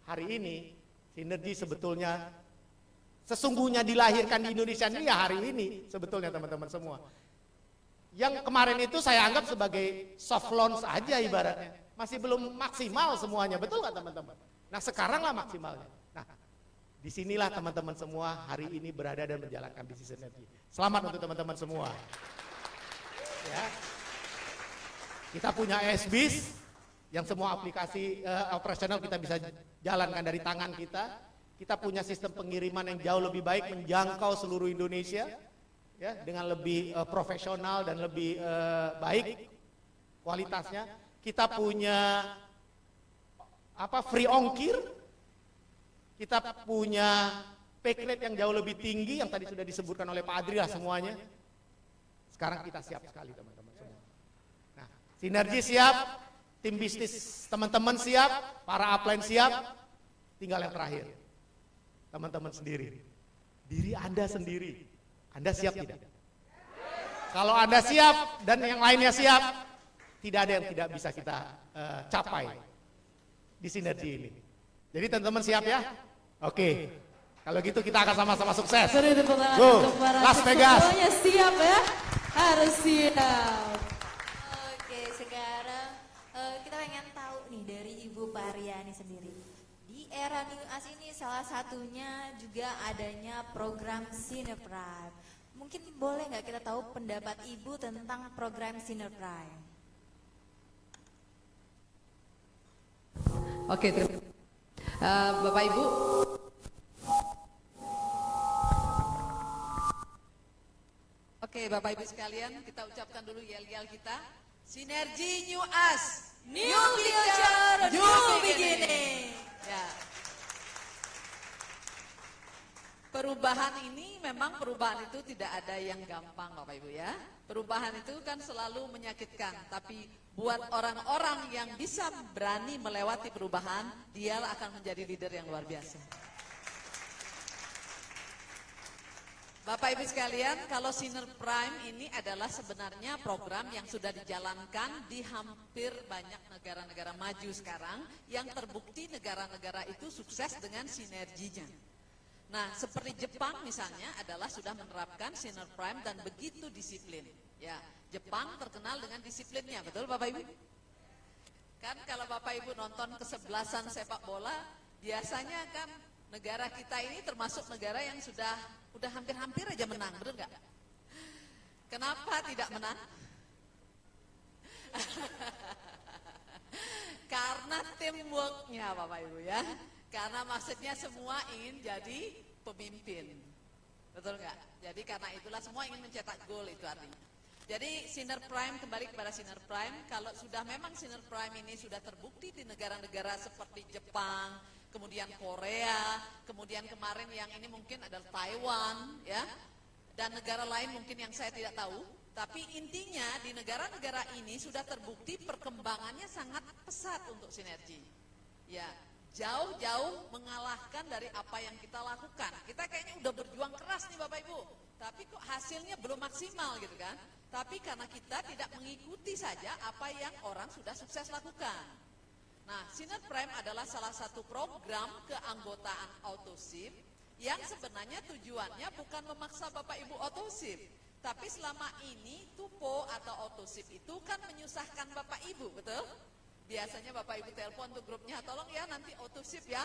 hari ini Sinergi sebetulnya sesungguhnya dilahirkan di Indonesia ini ya hari ini sebetulnya teman-teman semua. Yang kemarin itu saya anggap sebagai soft launch aja ibaratnya. Masih belum maksimal semuanya, betul nggak teman-teman? Nah sekarang lah maksimalnya. Nah disinilah teman-teman semua hari ini berada dan menjalankan bisnis Sinergi. Selamat untuk teman-teman semua. Ya. Kita punya SBIS yang semua aplikasi operasional kita bisa jalankan dari tangan kita. Kita punya sistem pengiriman yang jauh lebih baik menjangkau seluruh Indonesia, ya dengan lebih profesional dan lebih baik kualitasnya. Kita punya free ongkir, kita punya pay rate yang jauh lebih tinggi yang tadi sudah disebutkan oleh Pak Adri lah semuanya. Sekarang kita siap sekali teman-teman semua. Nah, sinergi siap, tim bisnis teman-teman siap, para upline siap, tinggal yang terakhir. Teman-teman sendiri, diri Anda sendiri, Anda siap tidak? Kalau Anda siap dan yang lainnya siap, tidak ada yang tidak bisa kita capai di sinergi ini. Jadi teman-teman siap ya? Oke, kalau gitu kita akan sama-sama sukses. Beri tepuk tangan Go, untuk para Las Vegas. semuanya siap ya? Harus siap. Oke, sekarang kita pengen tahu nih dari Ibu Pariani sendiri. Di era New Us ini salah satunya juga adanya program Sinerprime. Mungkin boleh nggak kita tahu pendapat Ibu tentang program Sinerprime? Oke, terima kasih. Bapak Ibu. Oke, Bapak Ibu sekalian, kita ucapkan dulu yel-yel kita. Sinergi New Us, New Future, New Beginning. Ya. Perubahan ini memang perubahan itu tidak ada yang gampang Bapak Ibu ya. Perubahan itu kan selalu menyakitkan, tapi buat orang-orang yang bisa berani melewati perubahan, dia akan menjadi leader yang luar biasa. Bapak Ibu sekalian, kalau Sinerprime ini adalah sebenarnya program yang sudah dijalankan di hampir banyak negara-negara maju sekarang, yang terbukti negara-negara itu sukses dengan sinerginya. Nah, seperti Jepang misalnya adalah sudah menerapkan Sinerprime dan begitu disiplin. Ya, Jepang terkenal dengan disiplinnya, betul Bapak Ibu? Kan kalau Bapak Ibu nonton kesebelasan sepak bola, biasanya kan negara kita ini termasuk negara yang sudah hampir-hampir aja menang, betul nggak? Kenapa tidak menang? Karena teamworknya Bapak Ibu ya. Karena maksudnya semua ingin jadi pemimpin, betul nggak? Jadi karena itulah semua ingin mencetak gol itu artinya. Jadi Sinerprime, kembali kepada Sinerprime, kalau sudah memang Sinerprime ini sudah terbukti di negara-negara seperti Jepang, kemudian Korea, kemudian kemarin yang ini mungkin adalah Taiwan, ya, dan negara lain mungkin yang saya tidak tahu. Tapi intinya di negara-negara ini sudah terbukti perkembangannya sangat pesat untuk sinergi. Ya, jauh-jauh mengalahkan dari apa yang kita lakukan. Kita kayaknya udah berjuang keras nih Bapak Ibu, tapi kok hasilnya belum maksimal gitu kan. Tapi karena kita tidak mengikuti saja apa yang orang sudah sukses lakukan. Nah, Sinerprime adalah salah satu program keanggotaan Autosip yang sebenarnya tujuannya bukan memaksa Bapak Ibu Autosip. Tapi selama ini Tupo atau Autosip itu kan menyusahkan Bapak Ibu, betul? Biasanya Bapak Ibu telepon tuh grupnya, tolong ya nanti Autosip ya,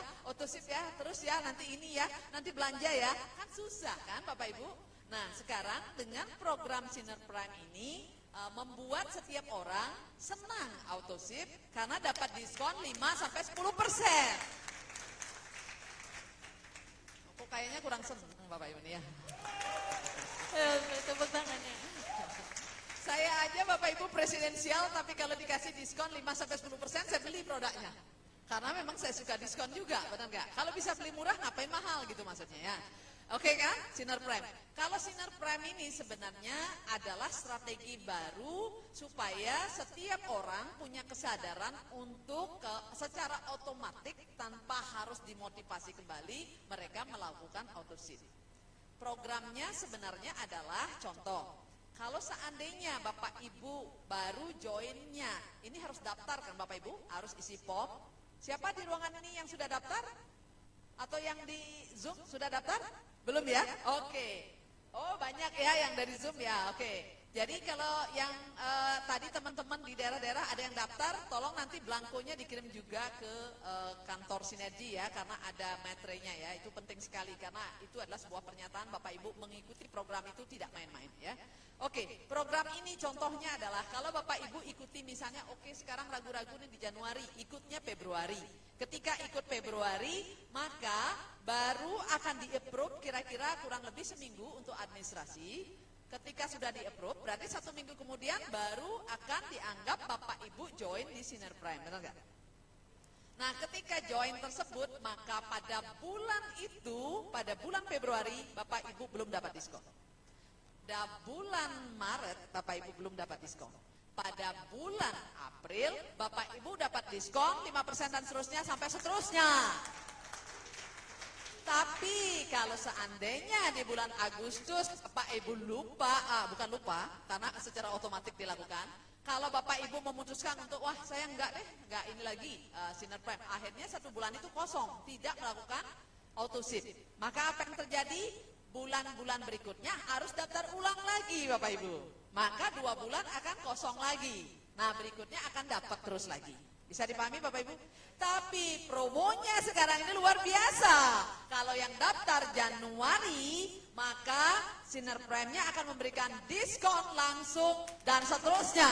terus ya nanti ini ya, nanti belanja ya. Kan susah kan Bapak Ibu? Nah sekarang dengan program Sinerprime ini membuat setiap orang senang Autosip karena dapat diskon 5-10%. Kok kayaknya kurang senang Bapak Ibu nih ya. Tepuk tangannya. Saya aja Bapak Ibu presidensial, tapi kalau dikasih diskon 5-10% saya beli produknya. Karena memang saya suka diskon juga, benar nggak? Kalau bisa beli murah ngapain mahal gitu maksudnya ya. Oke kan, Sinerprime. Kalau Sinerprime ini sebenarnya adalah strategi baru supaya setiap orang punya kesadaran untuk secara otomatis tanpa harus dimotivasi kembali mereka melakukan Autosip. Programnya sebenarnya adalah contoh. Kalau seandainya Bapak Ibu baru joinnya, ini harus daftar kan Bapak Ibu, harus isi form. Siapa di ruangan ini yang sudah daftar? Atau yang di Zoom sudah daftar? Belum ya? Oke. Oh banyak ya yang dari Zoom ya, oke. Jadi kalau yang tadi teman-teman di daerah-daerah ada yang daftar, tolong nanti belangkonya dikirim juga ke kantor Sinergi ya, karena ada materainya ya, itu penting sekali karena itu adalah sebuah pernyataan Bapak Ibu mengikuti program itu tidak main-main ya. Oke, program ini contohnya adalah kalau Bapak Ibu ikuti misalnya, oke sekarang ragu-ragu nih di Januari, ikutnya Februari. Ketika ikut Februari, maka baru akan di-approve kira-kira kurang lebih seminggu untuk administrasi. Ketika sudah di-approve, berarti 1 minggu kemudian baru akan dianggap Bapak Ibu join di Sinerprime, benar nggak? Nah, ketika join tersebut, maka pada bulan itu, pada bulan Februari, Bapak Ibu belum dapat diskon. pada bulan Maret Bapak Ibu belum dapat diskon. Pada bulan April Bapak Ibu dapat diskon 5% dan seterusnya sampai seterusnya. Tapi kalau seandainya di bulan Agustus Bapak Ibu lupa, bukan lupa karena secara otomatis dilakukan. Kalau Bapak Ibu memutuskan untuk wah saya enggak ini lagi Sinar Prime, akhirnya 1 bulan itu kosong, tidak melakukan auto ship. Maka apa yang terjadi? Bulan-bulan berikutnya harus daftar ulang lagi Bapak Ibu. Maka 2 bulan akan kosong lagi. Nah berikutnya akan dapat terus lagi. Bisa dipahami Bapak Ibu? Tapi promonya sekarang ini luar biasa. Kalau yang daftar Januari, maka Sinar Prime-nya akan memberikan diskon langsung dan seterusnya.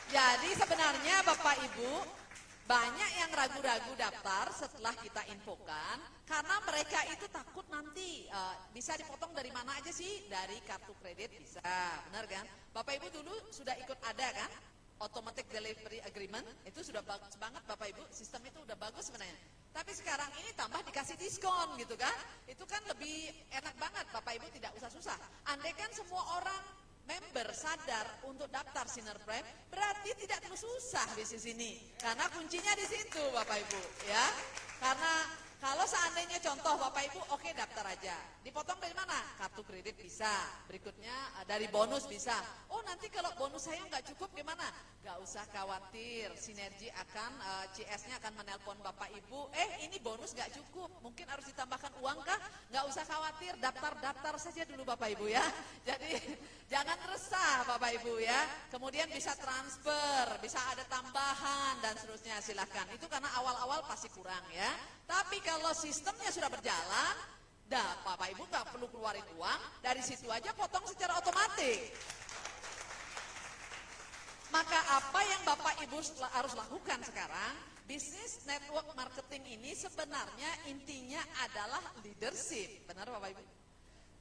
Jadi sebenarnya Bapak Ibu, banyak yang ragu-ragu daftar setelah kita infokan. Karena mereka itu takut nanti bisa dipotong dari mana aja sih? Dari kartu kredit bisa, benar kan? Bapak Ibu dulu sudah ikut ada kan? Automatic Delivery Agreement, itu sudah bagus banget Bapak Ibu, sistem itu udah bagus sebenarnya. Tapi sekarang ini tambah dikasih diskon gitu kan, itu kan lebih enak banget Bapak Ibu, tidak usah susah. Andai kan semua orang member sadar untuk daftar Sinar Prime, berarti tidak terlalu susah bisnis ini. Karena kuncinya di situ Bapak Ibu ya. Karena kalau seandainya contoh Bapak Ibu, oke daftar aja. Dipotong dari mana? Kartu kredit bisa. Berikutnya dari bonus bisa. Oh nanti kalau bonus saya nggak cukup gimana? Nggak usah khawatir. Sinergi akan, CS-nya akan menelpon Bapak Ibu. Ini bonus nggak cukup. Mungkin harus ditambahkan uang kah? Nggak usah khawatir. Daftar saja dulu Bapak Ibu ya. Jadi jangan resah Bapak Ibu ya. Kemudian bisa transfer, bisa ada tambahan dan seterusnya silahkan. Itu karena awal-awal pasti kurang ya. Tapi kalau sistemnya sudah berjalan, Bapak Ibu nggak perlu keluarin uang, dari situ aja potong secara otomatis. Maka apa yang Bapak Ibu harus lakukan sekarang, bisnis network marketing ini sebenarnya intinya adalah leadership, benar Bapak Ibu?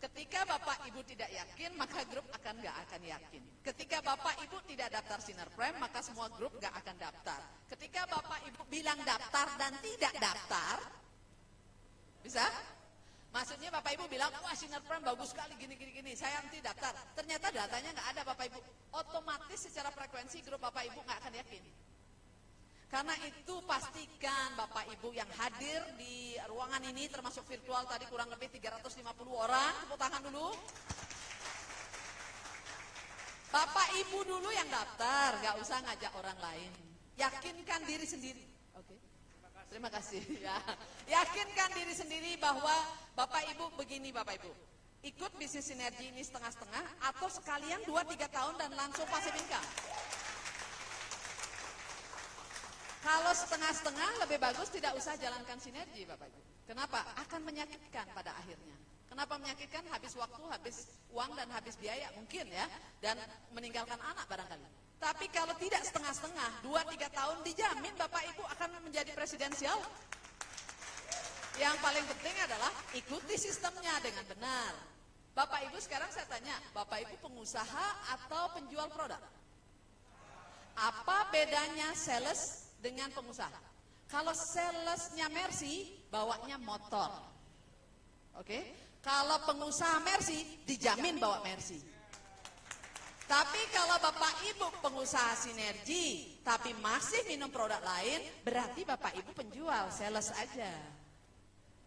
Ketika Bapak Ibu tidak yakin, maka grup nggak akan yakin. Ketika Bapak Ibu tidak daftar Sinar Prime, maka semua grup nggak akan daftar. Ketika Bapak Ibu bilang daftar dan tidak daftar, bisa? Maksudnya Bapak Ibu bilang, wah Sinar Prime bagus sekali gini, saya nanti daftar. Ternyata datanya nggak ada Bapak Ibu. Otomatis secara frekuensi grup Bapak Ibu nggak akan yakin. Karena itu pastikan Bapak Ibu yang hadir di ruangan ini termasuk virtual tadi kurang lebih 350 orang, tepuk tangan dulu. Bapak Ibu dulu yang daftar, nggak usah ngajak orang lain. Yakinkan diri sendiri. Oke. Terima kasih ya. Yakinkan diri sendiri bahwa Bapak Ibu begini Bapak Ibu. Ikut bisnis sinergi ini setengah-setengah atau sekalian 2-3 tahun dan langsung passive income. Kalau setengah-setengah lebih bagus tidak usah jalankan sinergi Bapak Ibu. Kenapa? Akan menyakitkan pada akhirnya. Kenapa menyakitkan? Habis waktu, habis uang dan habis biaya mungkin ya. Dan meninggalkan anak barangkali. Tapi kalau tidak setengah-setengah, 2-3 tahun dijamin Bapak Ibu akan menjadi presidensial. Yang paling penting adalah ikuti sistemnya dengan benar. Bapak Ibu sekarang saya tanya, Bapak Ibu pengusaha atau penjual produk? Apa bedanya sales dengan pengusaha? Kalau salesnya Mercy, bawanya motor. Oke? Kalau pengusaha Mercy, dijamin bawa Mercy. Tapi kalau Bapak Ibu pengusaha sinergi, tapi masih minum produk lain, berarti Bapak Ibu penjual, sales aja.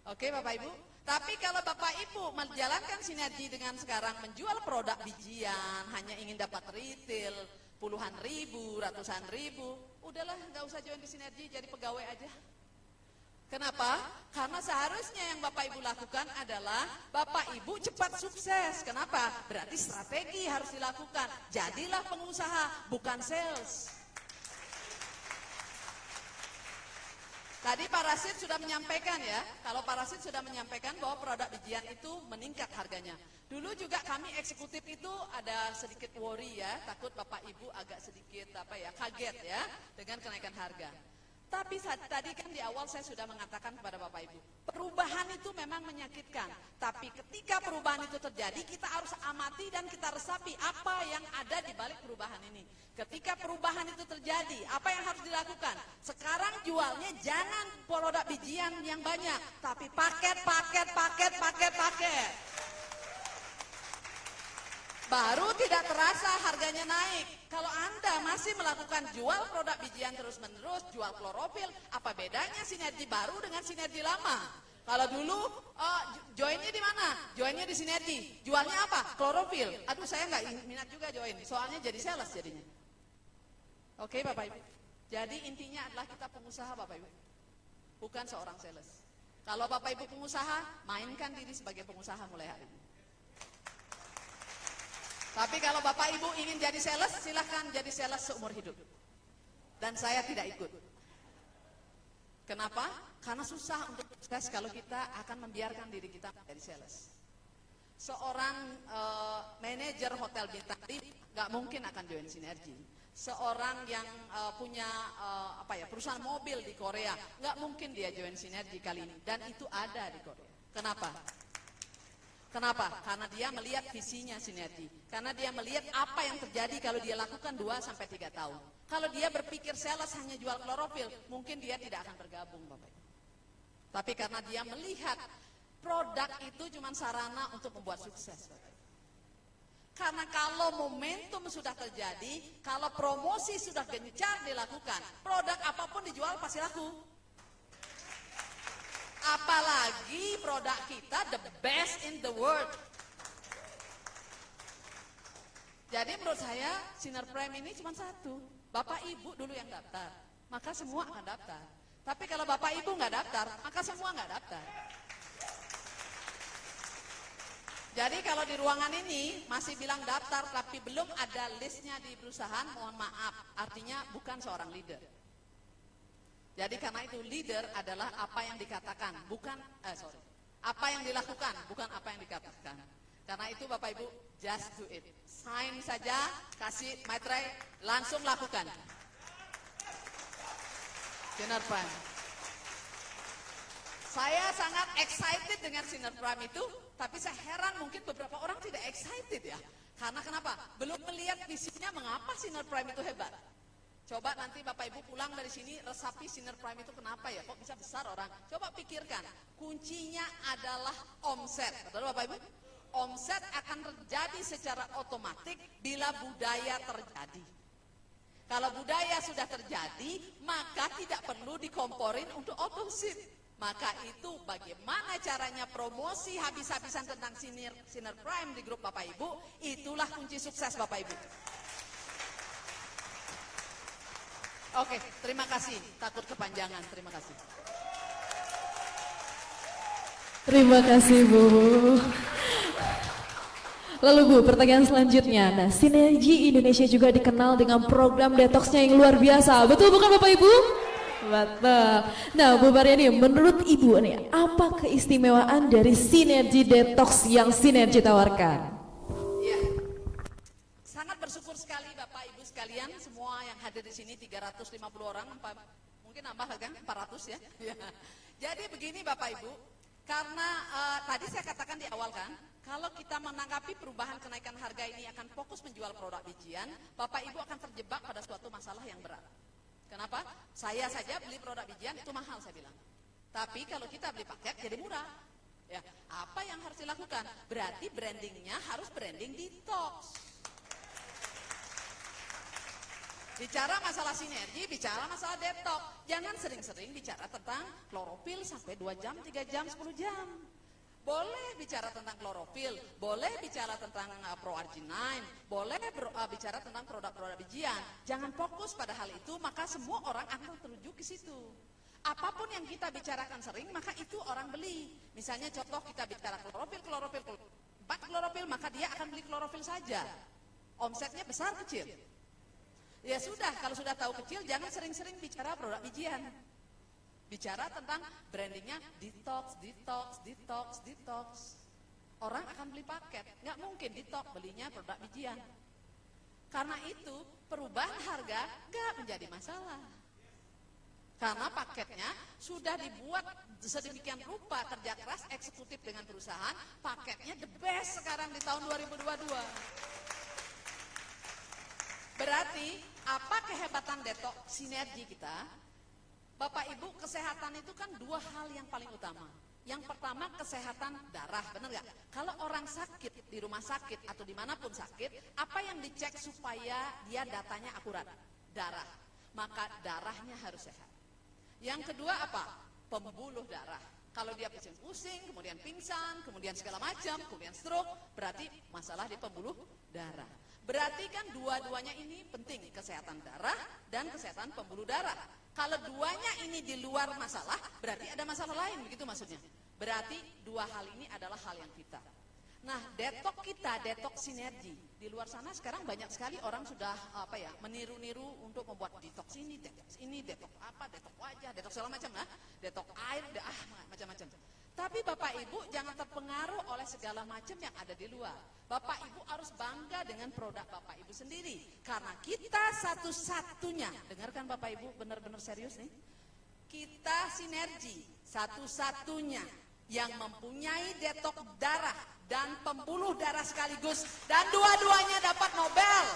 Oke Bapak Ibu? Tapi kalau Bapak Ibu menjalankan sinergi dengan sekarang menjual produk bijian, hanya ingin dapat retail, puluhan ribu, ratusan ribu, udahlah nggak usah join di sinergi, jadi pegawai aja. Kenapa? Karena seharusnya yang Bapak Ibu lakukan adalah Bapak Ibu cepat sukses. Kenapa? Berarti strategi harus dilakukan. Jadilah pengusaha, bukan sales. Tadi Pak Rasid sudah menyampaikan ya, kalau Pak Rasid sudah menyampaikan bahwa produk bijian itu meningkat harganya. Dulu juga kami eksekutif itu ada sedikit worry ya, takut Bapak Ibu agak sedikit kaget ya dengan kenaikan harga. Tapi tadi kan di awal saya sudah mengatakan kepada Bapak Ibu, perubahan itu memang menyakitkan. Tapi ketika perubahan itu terjadi, kita harus amati dan kita resapi apa yang ada di balik perubahan ini. Ketika perubahan itu terjadi, apa yang harus dilakukan? Sekarang jualnya jangan produk bijian yang banyak, tapi paket. baru tidak terasa harganya naik. Kalau Anda masih melakukan jual produk bijian terus-menerus, jual klorofil, apa bedanya sinergi baru dengan sinergi lama? Kalau dulu, joinnya di mana? Joinnya di sinergi. Jualnya apa? Klorofil. Aduh, saya nggak minat juga join, soalnya jadi sales jadinya. Oke, Bapak Ibu. Jadi intinya adalah kita pengusaha, Bapak Ibu, bukan seorang sales. Kalau Bapak Ibu pengusaha, mainkan diri sebagai pengusaha mulai hari ini. Tapi kalau Bapak Ibu ingin jadi sales, silahkan jadi sales seumur hidup. Dan saya tidak ikut. Kenapa? Karena susah untuk sukses kalau kita akan membiarkan diri kita menjadi sales. Seorang manajer hotel bintang 5 nggak mungkin akan join sinergi. Seorang yang punya perusahaan mobil di Korea, nggak mungkin dia join sinergi kali ini. Dan itu ada di Korea. Kenapa? Kenapa? Karena dia melihat visinya sinergi. Karena dia melihat apa yang terjadi kalau dia lakukan 2-3 tahun. Kalau dia berpikir sales hanya jual klorofil, mungkin dia tidak akan bergabung, Bapak Ibu. Tapi karena dia melihat produk itu cuma sarana untuk membuat sukses, Bapak Ibu. Karena kalau momentum sudah terjadi, kalau promosi sudah gencar dilakukan, produk apapun dijual pasti laku. Apalagi produk kita the best in the world. Jadi menurut saya Sinar Prime ini cuma satu. Bapak Ibu dulu yang daftar, maka semua akan daftar. Tapi kalau Bapak Ibu nggak daftar, maka semua nggak daftar. Jadi kalau di ruangan ini masih bilang daftar tapi belum ada listnya di perusahaan, mohon maaf, artinya bukan seorang leader. Jadi karena itu leader adalah apa yang dikatakan, bukan apa yang dilakukan, bukan apa yang dikatakan. Karena itu Bapak Ibu, just do it. Sign saja, kasih matre, langsung lakukan. Sinar Prime. Saya sangat excited dengan Sinar Prime itu, tapi saya heran mungkin beberapa orang tidak excited ya. Karena kenapa? Belum melihat visinya mengapa Sinar Prime itu hebat. Coba nanti Bapak Ibu pulang dari sini resapi Sinar Prime itu kenapa ya? Kok bisa besar orang? Coba pikirkan, kuncinya adalah omset. Betul Bapak Ibu? Omset akan terjadi secara otomatis bila budaya terjadi. Kalau budaya sudah terjadi, maka tidak perlu dikomporin untuk outsourcing. Maka itu bagaimana caranya promosi habis-habisan tentang Sinar Prime di grup Bapak Ibu, itulah kunci sukses Bapak Ibu. Oke, terima kasih. Takut kepanjangan, terima kasih. Terima kasih Bu. Lalu Bu, pertanyaan selanjutnya. Nah, Sinergi Indonesia juga dikenal dengan program detoxnya yang luar biasa. Betul bukan Bapak Ibu? Betul. Nah Bu Mariani, menurut Ibu nih, apa keistimewaan dari Sinergi Detox yang Sinergi tawarkan? Ya, sangat bersyukur sekali Bapak Ibu sekalian, semua yang hadir di sini 350 orang, mungkin nambah kan 400 ya. Jadi begini Bapak Ibu, karena tadi saya katakan di awal kan, kalau kita menanggapi perubahan kenaikan harga ini akan fokus menjual produk bijian, Bapak Ibu akan terjebak pada suatu masalah yang berat. Kenapa? Saya saja beli produk bijian itu mahal saya bilang. Tapi kalau kita beli paket jadi murah. Ya, apa yang harus dilakukan? Berarti brandingnya harus branding detox. Bicara masalah sinergi, bicara masalah detox. Jangan sering-sering bicara tentang klorofil sampai 2 jam, 3 jam, 10 jam. Boleh bicara tentang klorofil, boleh bicara tentang proarginine, boleh bicara tentang produk-produk bijian. Jangan fokus pada hal itu, maka semua orang akan tertuju ke situ. Apapun yang kita bicarakan sering, maka itu orang beli. Misalnya contoh kita bicara klorofil, 4 klorofil, maka dia akan beli klorofil saja. Omsetnya besar kecil. Ya sudah, kalau sudah tahu kecil, jangan sering-sering bicara produk bijian. Bicara tentang brandingnya detox, detox, detox, detox. Orang akan beli paket, nggak mungkin detox, belinya produk bijian. Karena itu perubahan harga nggak menjadi masalah. Karena paketnya sudah dibuat sedemikian rupa, kerja keras eksekutif dengan perusahaan, paketnya the best sekarang di tahun 2022. Berarti apa kehebatan detox sinergi kita? Bapak Ibu, kesehatan itu kan 2 hal yang paling utama. Yang pertama kesehatan darah, benar nggak? Kalau orang sakit di rumah sakit atau dimanapun sakit, apa yang dicek supaya dia datanya akurat? Darah. Maka darahnya harus sehat. Yang kedua apa? Pembuluh darah. Kalau dia pusing-pusing, kemudian pingsan, kemudian segala macam, kemudian stroke, berarti masalah di pembuluh darah. Berarti kan dua-duanya ini penting, kesehatan darah dan kesehatan pembuluh darah. Kalau duanya ini di luar masalah, berarti ada masalah lain, begitu maksudnya. Berarti dua hal ini adalah hal yang vital. Nah, detok kita, detok sinergi. Di luar sana sekarang banyak sekali orang sudah meniru-niru untuk membuat detox ini, detok apa, detok wajah, detok segala macam, detok air, macam-macam. Tapi Bapak Ibu jangan terpengaruh oleh segala macam yang ada di luar. Bapak Ibu harus bangga dengan produk Bapak Ibu sendiri. Karena kita satu-satunya, dengarkan Bapak Ibu benar-benar serius nih. Kita sinergi satu-satunya yang mempunyai detok darah dan pembuluh darah sekaligus. Dan dua-duanya dapat Nobel.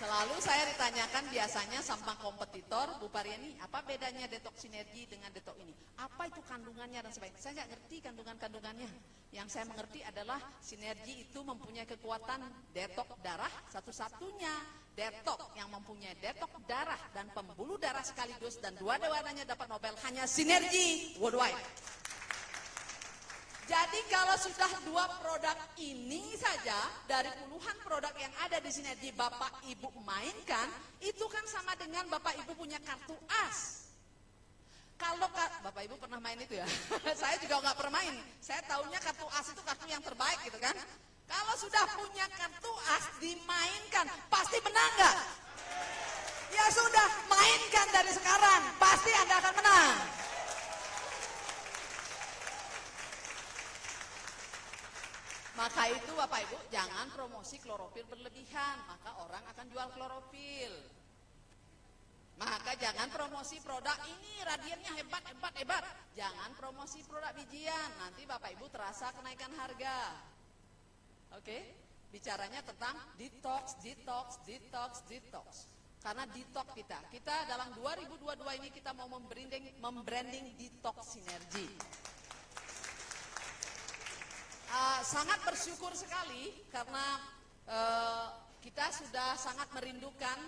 Selalu saya ditanyakan biasanya sama kompetitor, Bu Pariani, apa bedanya detok sinergi dengan detok ini? Apa itu kandungannya dan sebagainya? Saya nggak ngerti kandungannya. Yang saya mengerti adalah sinergi itu mempunyai kekuatan detok darah satu-satunya. Detok yang mempunyai detok darah dan pembuluh darah sekaligus dan dua-duanya dapat Nobel hanya sinergi worldwide. Jadi kalau sudah dua produk ini saja dari puluhan produk yang ada di sinergi Bapak Ibu mainkan, itu kan sama dengan Bapak Ibu punya kartu as. Kalau Bapak Ibu pernah main itu ya? Saya juga nggak pernah main. Saya tahunya kartu as itu kartu yang terbaik gitu kan. Kalau sudah punya kartu as dimainkan, pasti menang nggak? Ya sudah, mainkan dari sekarang, pasti Anda akan menang. Maka itu Bapak Ibu jangan promosi klorofil berlebihan, maka orang akan jual klorofil. Maka jangan promosi produk ini radiannya hebat. Jangan promosi produk bijian, nanti Bapak Ibu terasa kenaikan harga. Oke? Bicaranya tentang detox. Karena detox kita dalam 2022 ini kita mau membranding detox sinergi. Sangat bersyukur sekali karena kita sudah sangat merindukan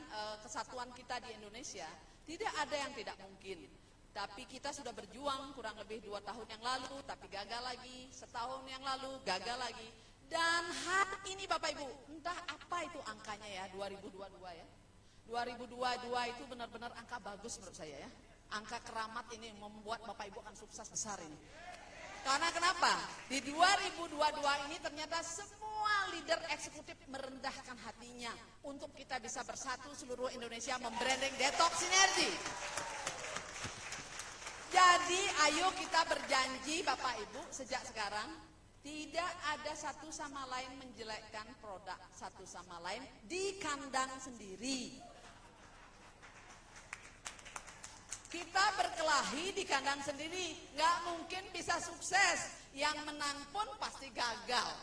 kesatuan kita di Indonesia. Tidak ada yang tidak mungkin. Tapi kita sudah berjuang kurang lebih 2 tahun yang lalu, tapi gagal lagi. Setahun yang lalu, gagal lagi. Dan hari ini Bapak Ibu, entah apa itu angkanya ya, 2022 ya. 2022 itu benar-benar angka bagus menurut saya ya. Angka keramat ini membuat Bapak Ibu akan sukses besar ini. Karena kenapa? Di 2022 ini ternyata semua leader eksekutif merendahkan hatinya untuk kita bisa bersatu seluruh Indonesia membranding detox sinergi. Jadi ayo kita berjanji Bapak Ibu sejak sekarang tidak ada satu sama lain menjelekkan produk satu sama lain di kandang sendiri. Kita berkelahi di kandang sendiri, nggak mungkin bisa sukses. Yang menang pun pasti gagal.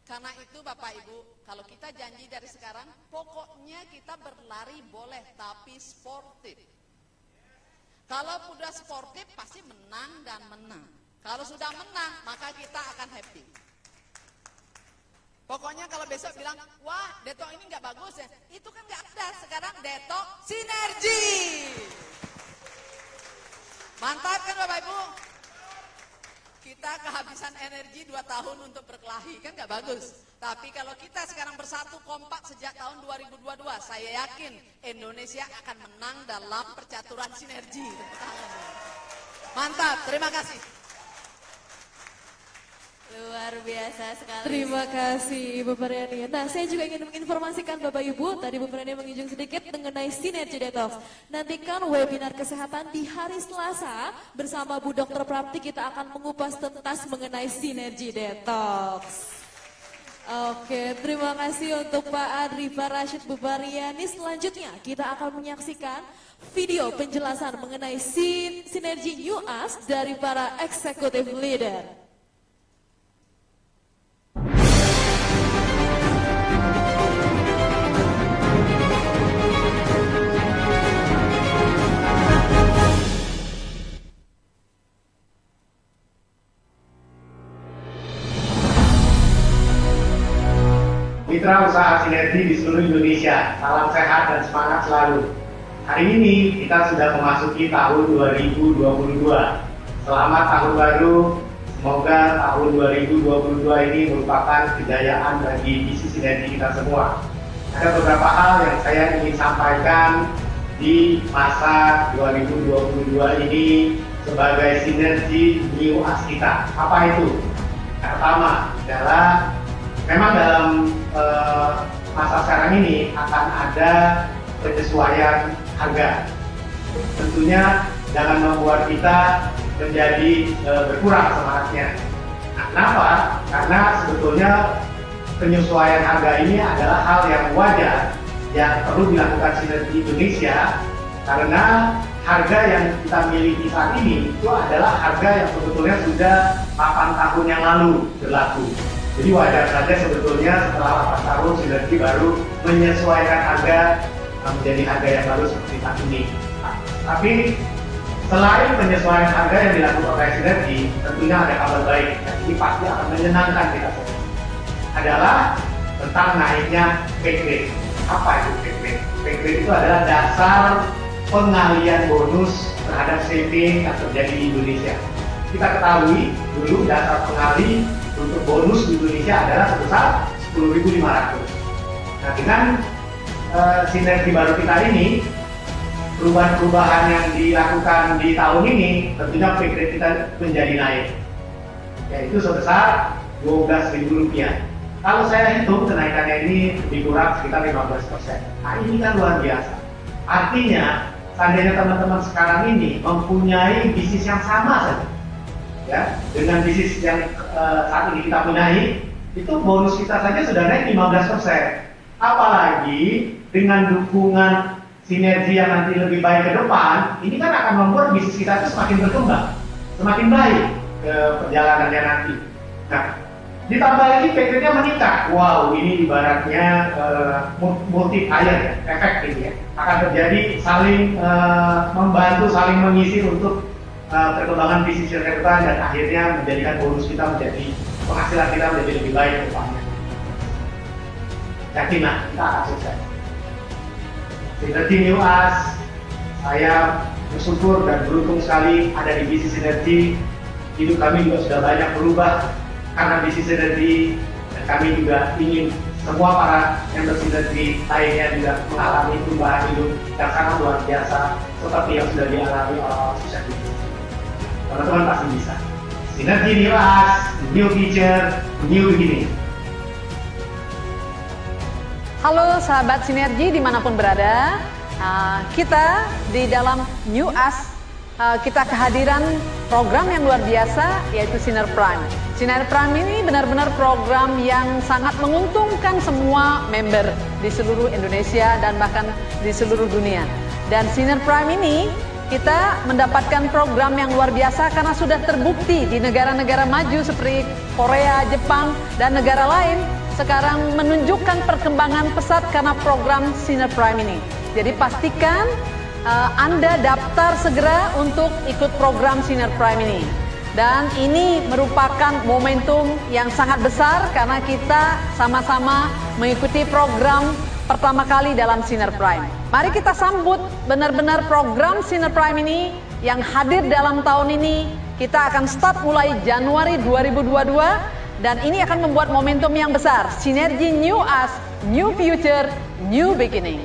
Karena itu Bapak Ibu, kalau kita janji dari sekarang, pokoknya kita berlari boleh, tapi sportif. Kalau sudah sportif pasti menang dan menang. Kalau sudah menang, maka kita akan happy. Pokoknya kalau besok bilang, wah detok ini nggak bagus ya, itu kan nggak ada. Sekarang detok sinergi. Mantap kan Bapak Ibu? Kita kehabisan energi 2 tahun untuk berkelahi, kan nggak bagus. Tapi kalau kita sekarang bersatu kompak sejak tahun 2022, saya yakin Indonesia akan menang dalam percaturan sinergi. Mantap, terima kasih. Luar biasa sekali. Terima kasih Ibu Pariani. Nah, saya juga ingin menginformasikan Bapak Ibu, tadi Ibu Pariani menginjung sedikit mengenai Sinergi Detox. Nantikan webinar kesehatan di hari Selasa bersama Bu Dr. Prapti, kita akan mengupas tuntas mengenai Sinergi Detox. Oke, terima kasih untuk Pak Adri, Pak Rashid, Bu Pariani. Selanjutnya kita akan menyaksikan video penjelasan mengenai Sinergi New Us dari para eksekutif leader. mitra usaha sinergi di seluruh Indonesia. Salam sehat dan semangat selalu. Hari ini kita sudah memasuki tahun 2022. Selamat tahun baru. Semoga tahun 2022 ini merupakan kejayaan bagi visi sinergi kita semua. Ada beberapa hal yang saya ingin sampaikan di masa 2022 ini sebagai sinergi New Us kita. Apa itu? Yang pertama adalah memang dalam masa sekarang ini akan ada penyesuaian harga. Tentunya jangan membuat kita menjadi berkurang semangatnya. Nah, kenapa? Karena sebetulnya penyesuaian harga ini adalah hal yang wajar yang perlu dilakukan sinergi Indonesia, karena harga yang kita miliki saat ini itu adalah harga yang sebetulnya sudah 8 tahun yang lalu berlaku. Jadi wajar saja sebetulnya setelah 8 tahun sinergi baru menyesuaikan harga menjadi harga yang baru seperti saat ini. Nah, tapi selain penyesuaian harga yang dilakukan oleh sinergi, tentunya ada kabar baik dan ini pasti akan menyenangkan kita semua. Adalah tentang naiknya pay grade. Apa itu pay grade? Pay grade itu adalah dasar pengalian bonus terhadap saving yang terjadi di Indonesia. Kita ketahui dulu dasar pengali untuk bonus di Indonesia adalah sebesar 10.500. Nah, dengan sinergi baru kita ini, perubahan-perubahan yang dilakukan di tahun ini, tentunya pay grade kita menjadi naik, yaitu sebesar Rp12.000. Kalau saya hitung kenaikannya ini lebih kurang sekitar 15%. Nah, ini kan luar biasa. Artinya, seandainya teman-teman sekarang ini mempunyai bisnis yang sama saja, ya, dengan bisnis yang saat ini kita punyai, itu bonus kita saja sudah naik 15%. Apalagi dengan dukungan sinergi yang nanti lebih baik ke depan, ini kan akan membuat bisnis kita itu semakin berkembang, semakin baik ke perjalanannya nanti. Nah, ditambah lagi pay-nya meningkat. Wow, ini ibaratnya multiplier ya, efek ini ya. Akan terjadi saling membantu, saling mengisi untuk perkembangan bisnis ke depan dan akhirnya menjadikan bonus kita menjadi, penghasilan kita menjadi lebih baik ke depannya. Yakinlah kita akan sukses. Sinergi New Us, saya bersyukur dan beruntung sekali ada di bisnis sinergi. Hidup kami juga sudah banyak berubah karena bisnis sinergi, dan kami juga ingin semua para yang bersinergi lainnya juga mengalami perubahan hidup yang sangat luar biasa seperti yang sudah dialami orang-orang sukses itu. Teman-teman pasti bisa. Sinergi New Us, new future, new beginning. Halo sahabat sinergi dimanapun berada, kita di dalam New Us, kita kehadiran program yang luar biasa yaitu Sinar Prime. Sinar Prime ini benar-benar program yang sangat menguntungkan semua member di seluruh Indonesia dan bahkan di seluruh dunia. Dan Sinar Prime ini kita mendapatkan program yang luar biasa karena sudah terbukti di negara-negara maju seperti Korea, Jepang, dan negara lain sekarang menunjukkan perkembangan pesat karena program Sinar Prime ini. Jadi pastikan Anda daftar segera untuk ikut program Sinar Prime ini. Dan ini merupakan momentum yang sangat besar karena kita sama-sama mengikuti program pertama kali dalam Sinar Prime. Mari kita sambut benar-benar program Sinar Prime ini yang hadir dalam tahun ini. Kita akan start mulai Januari 2022. Dan ini akan membuat momentum yang besar. Sinergi New Us, New Future, New Beginning.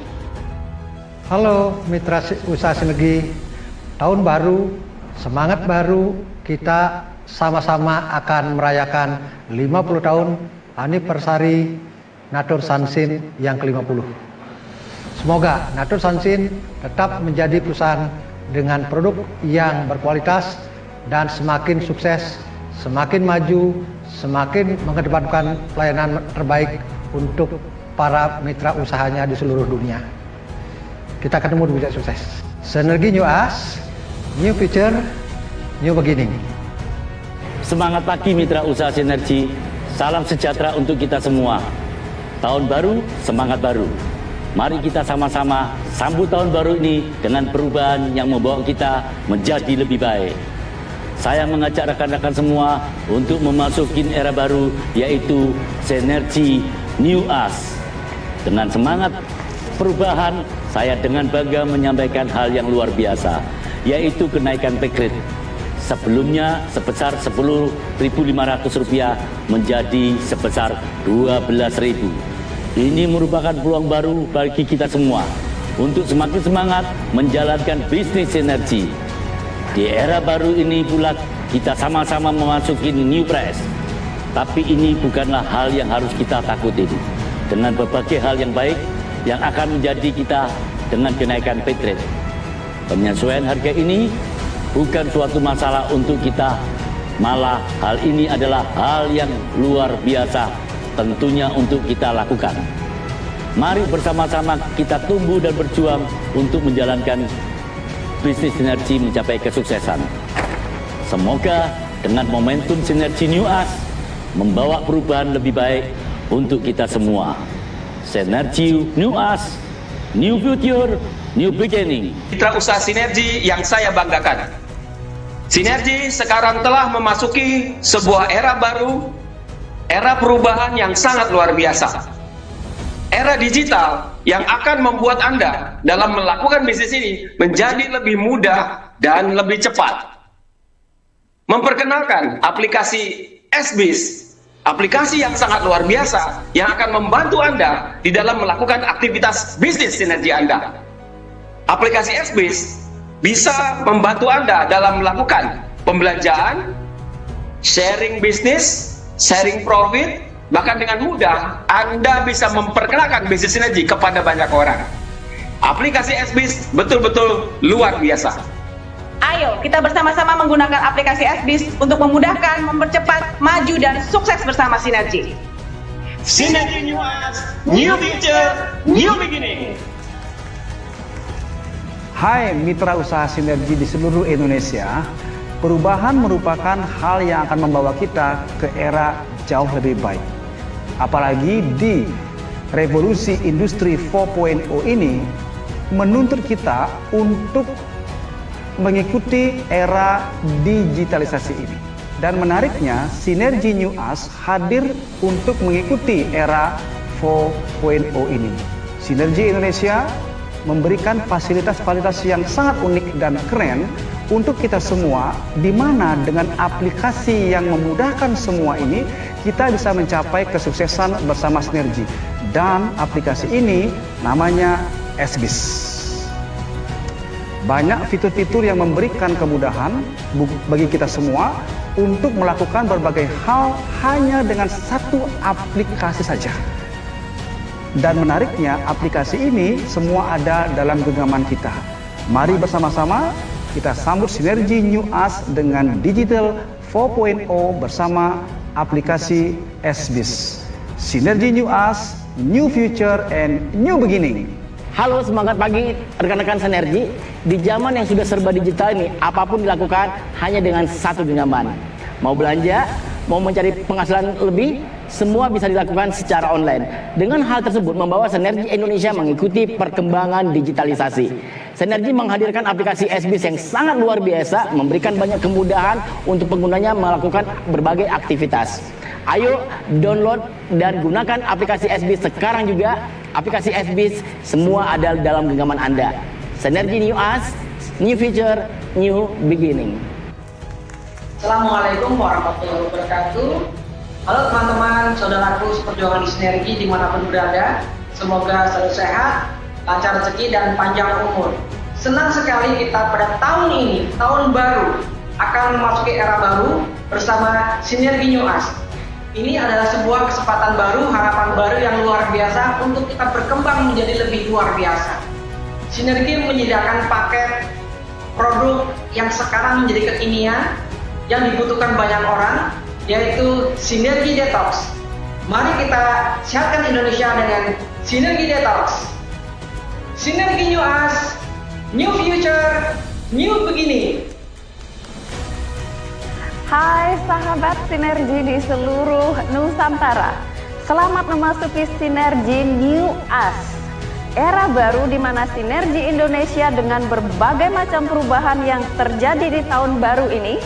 Halo mitra usaha sinergi, tahun baru, semangat baru, kita sama-sama akan merayakan 50 tahun anniversary Natur Sansin yang ke-50. Semoga Natur Sansin tetap menjadi perusahaan dengan produk yang berkualitas dan semakin sukses, semakin maju, semakin mengedepankan pelayanan terbaik untuk para mitra usahanya di seluruh dunia. Kita ketemu di Bijak Sukses. Sinergi New Us, New Future, New Beginning. Semangat pagi mitra usaha sinergi, salam sejahtera untuk kita semua. Tahun baru, semangat baru. Mari kita sama-sama sambut tahun baru ini dengan perubahan yang membawa kita menjadi lebih baik. Saya mengajak rekan-rekan semua untuk memasuki era baru, yaitu sinergi New Us. Dengan semangat perubahan, saya dengan bangga menyampaikan hal yang luar biasa, yaitu kenaikan pay grade. Sebelumnya sebesar Rp10.500 menjadi sebesar Rp12.000. Ini merupakan peluang baru bagi kita semua untuk semakin semangat menjalankan bisnis sinergi. Di era baru ini pula kita sama-sama memasuki new press. Tapi ini bukanlah hal yang harus kita takuti. Dengan berbagai hal yang baik yang akan menjadi kita dengan kenaikan pay grade. Penyesuaian harga ini bukan suatu masalah untuk kita, malah hal ini adalah hal yang luar biasa tentunya untuk kita lakukan. Mari bersama-sama kita tumbuh dan berjuang untuk menjalankan bisnis sinergi mencapai kesuksesan. Semoga dengan momentum sinergi New Us membawa perubahan lebih baik untuk kita semua. Sinergi New Us, New Future, New Beginning. Mitra usaha sinergi yang saya banggakan. Sinergi sekarang telah memasuki sebuah era baru, era perubahan yang sangat luar biasa. Era digital yang akan membuat Anda dalam melakukan bisnis ini menjadi lebih mudah dan lebih cepat. Memperkenalkan aplikasi SBIS, aplikasi yang sangat luar biasa yang akan membantu Anda di dalam melakukan aktivitas bisnis sinergi Anda. Aplikasi SBIS bisa membantu Anda dalam melakukan pembelanjaan, sharing bisnis, sharing profit, bahkan dengan mudah Anda bisa memperkenalkan bisnis sinergi kepada banyak orang. Aplikasi SBIS betul-betul luar biasa. Ayo kita bersama-sama menggunakan aplikasi SBIS untuk memudahkan, mempercepat, maju dan sukses bersama sinergi. Sinergi New Us, New Future, New Beginning. Hai mitra usaha sinergi di seluruh Indonesia, perubahan merupakan hal yang akan membawa kita ke era jauh lebih baik. Apalagi di revolusi industri 4.0 ini menuntut kita untuk mengikuti era digitalisasi ini. Dan menariknya, Sinergi New Us hadir untuk mengikuti era 4.0 ini. Sinergi Indonesia memberikan fasilitas-fasilitas yang sangat unik dan keren untuk kita semua, di mana dengan aplikasi yang memudahkan semua ini, kita bisa mencapai kesuksesan bersama sinergi. Dan aplikasi ini namanya SBIS. Banyak fitur-fitur yang memberikan kemudahan bagi kita semua untuk melakukan berbagai hal hanya dengan satu aplikasi saja. Dan menariknya, aplikasi ini semua ada dalam genggaman kita. Mari bersama-sama kita sambut sinergi New Us dengan Digital 4.0 bersama aplikasi SBIS. Sinergi New Us, New Future, and New Beginning. Halo, semangat pagi rekan-rekan sinergi. Di zaman yang sudah serba digital ini, apapun dilakukan hanya dengan satu genggaman. Mau belanja, mau mencari penghasilan lebih, semua bisa dilakukan secara online. Dengan hal tersebut membawa Sinergi Indonesia mengikuti perkembangan digitalisasi. Sinergi menghadirkan aplikasi SBIS yang sangat luar biasa, memberikan banyak kemudahan untuk penggunanya melakukan berbagai aktivitas. Ayo download dan gunakan aplikasi SBIS sekarang juga. Aplikasi SBIS semua ada dalam genggaman Anda. Sinergi New Us, New Future, New Beginning. Assalamualaikum warahmatullahi wabarakatuh. Halo teman-teman, saudaraku seperjuangan di sinergi dimanapun berada. Semoga selalu sehat, lancar rezeki dan panjang umur. Senang sekali kita pada tahun ini, tahun baru, akan memasuki era baru bersama Sinergi New Us. Ini adalah sebuah kesempatan baru, harapan baru yang luar biasa untuk kita berkembang menjadi lebih luar biasa. Sinergi menyediakan paket produk yang sekarang menjadi kekinian, yang dibutuhkan banyak orang, yaitu Sinergi Detox. Mari kita sehatkan Indonesia dengan Sinergi Detox. Sinergi New Us, New Future, New Beginning. Hai sahabat sinergi di seluruh Nusantara. Selamat memasuki Sinergi New Us. Era baru di mana sinergi Indonesia dengan berbagai macam perubahan yang terjadi di tahun baru ini.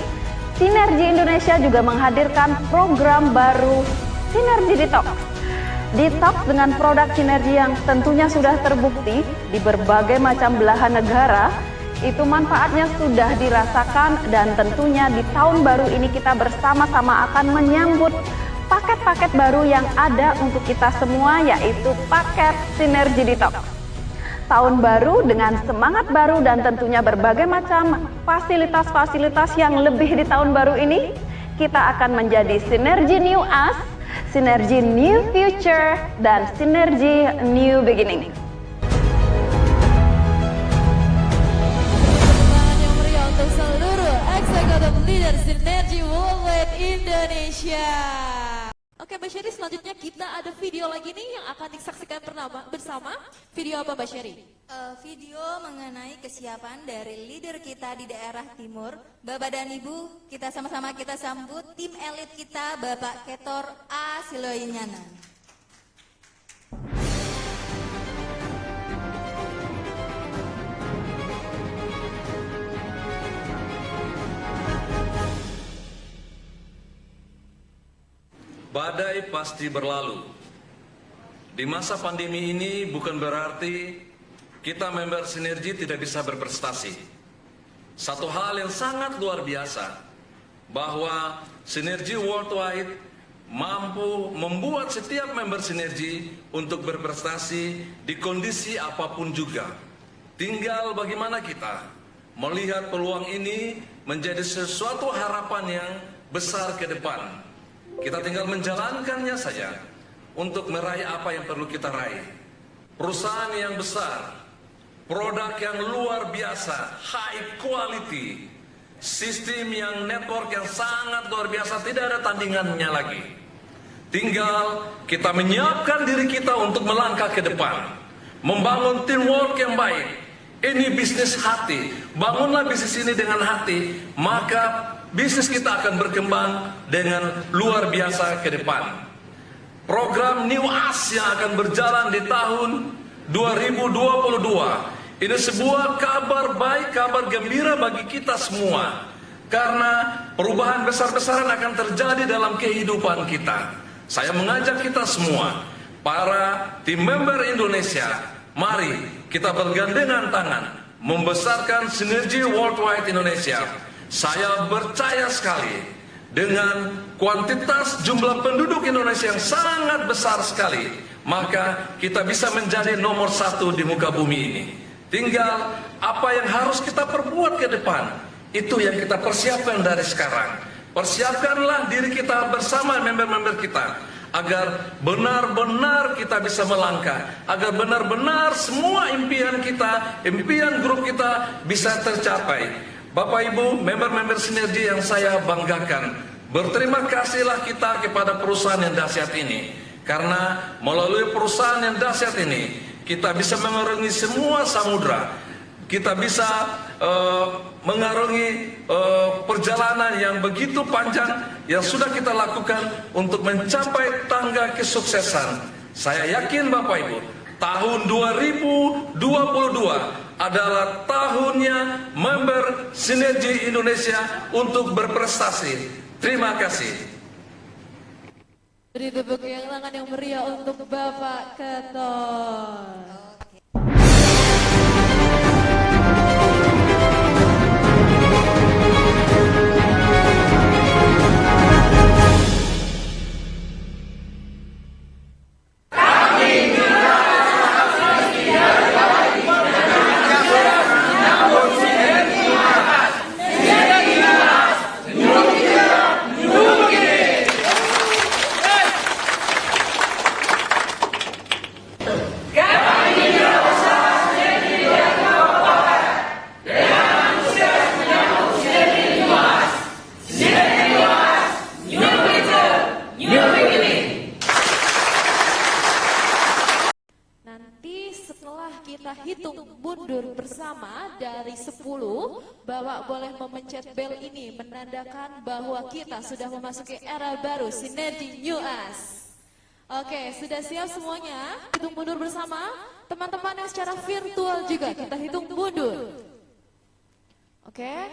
Sinergi Indonesia juga menghadirkan program baru Sinergi Detox. Detox dengan produk sinergi yang tentunya sudah terbukti di berbagai macam belahan negara, itu manfaatnya sudah dirasakan dan tentunya di tahun baru ini kita bersama-sama akan menyambut paket-paket baru yang ada untuk kita semua, yaitu paket Sinergi Detox. Tahun baru dengan semangat baru dan tentunya berbagai macam fasilitas-fasilitas yang lebih di tahun baru ini, kita akan menjadi Sinergi New Us, Sinergi New Future, dan Sinergi New Beginning. Semangat yang meriah untuk seluruh eksekutif leader Sinergi Worldwide Indonesia. Oke Mbak Sherry, selanjutnya kita ada video lagi nih yang akan disaksikan bersama. Video apa Mbak Sherry? Video mengenai kesiapan dari leader kita di daerah timur. Bapak dan Ibu, kita sama-sama kita sambut tim elit kita, Bapak Ketor A. Siloinyana. Badai pasti berlalu. Di masa pandemi ini bukan berarti kita member Sinergi tidak bisa berprestasi. Satu hal yang sangat luar biasa, bahwa Sinergi Worldwide mampu membuat setiap member Sinergi untuk berprestasi di kondisi apapun juga. Tinggal bagaimana kita melihat peluang ini menjadi sesuatu harapan yang besar ke depan. Kita tinggal menjalankannya saja untuk meraih apa yang perlu kita raih. Perusahaan yang besar, produk yang luar biasa, high quality, sistem yang network yang sangat luar biasa, tidak ada tandingannya lagi. Tinggal kita menyiapkan diri kita untuk melangkah ke depan, membangun teamwork yang baik. Ini bisnis hati, bangunlah bisnis ini dengan hati, maka bisnis kita akan berkembang dengan luar biasa ke depan. Program New Us yang akan berjalan di tahun 2022, ini sebuah kabar baik, kabar gembira bagi kita semua. Karena perubahan besar-besaran akan terjadi dalam kehidupan kita. Saya mengajak kita semua, para tim member Indonesia, mari kita bergandengan tangan membesarkan Sinergi Worldwide Indonesia. Saya percaya sekali dengan kuantitas jumlah penduduk Indonesia yang sangat besar sekali, maka kita bisa menjadi nomor 1 di muka bumi ini. Tinggal apa yang harus kita perbuat ke depan, itu yang kita persiapkan dari sekarang. Persiapkanlah diri kita bersama member-member kita, agar benar-benar kita bisa melangkah, agar benar-benar semua impian kita, impian grup kita bisa tercapai. Bapak Ibu, member-member Sinergi yang saya banggakan, berterima kasihlah kita kepada perusahaan yang dahsyat ini. Karena melalui perusahaan yang dahsyat ini, kita bisa mengarungi semua samudra. Kita bisa mengarungi perjalanan yang begitu panjang yang sudah kita lakukan untuk mencapai tangga kesuksesan. Saya yakin Bapak Ibu, tahun 2022 adalah tahunnya member Sinergi Indonesia untuk berprestasi. Terima kasih. Beri tepuk tangan yang meriah untuk Bapak Ketor. Mundur bersama dari 10, Bapak boleh memencet bel ini menandakan bahwa kita sudah memasuki era baru Sinergi New Us. Oke, sudah siap semuanya? Hitung mundur bersama. Teman-teman yang secara virtual juga kita hitung mundur. Oke.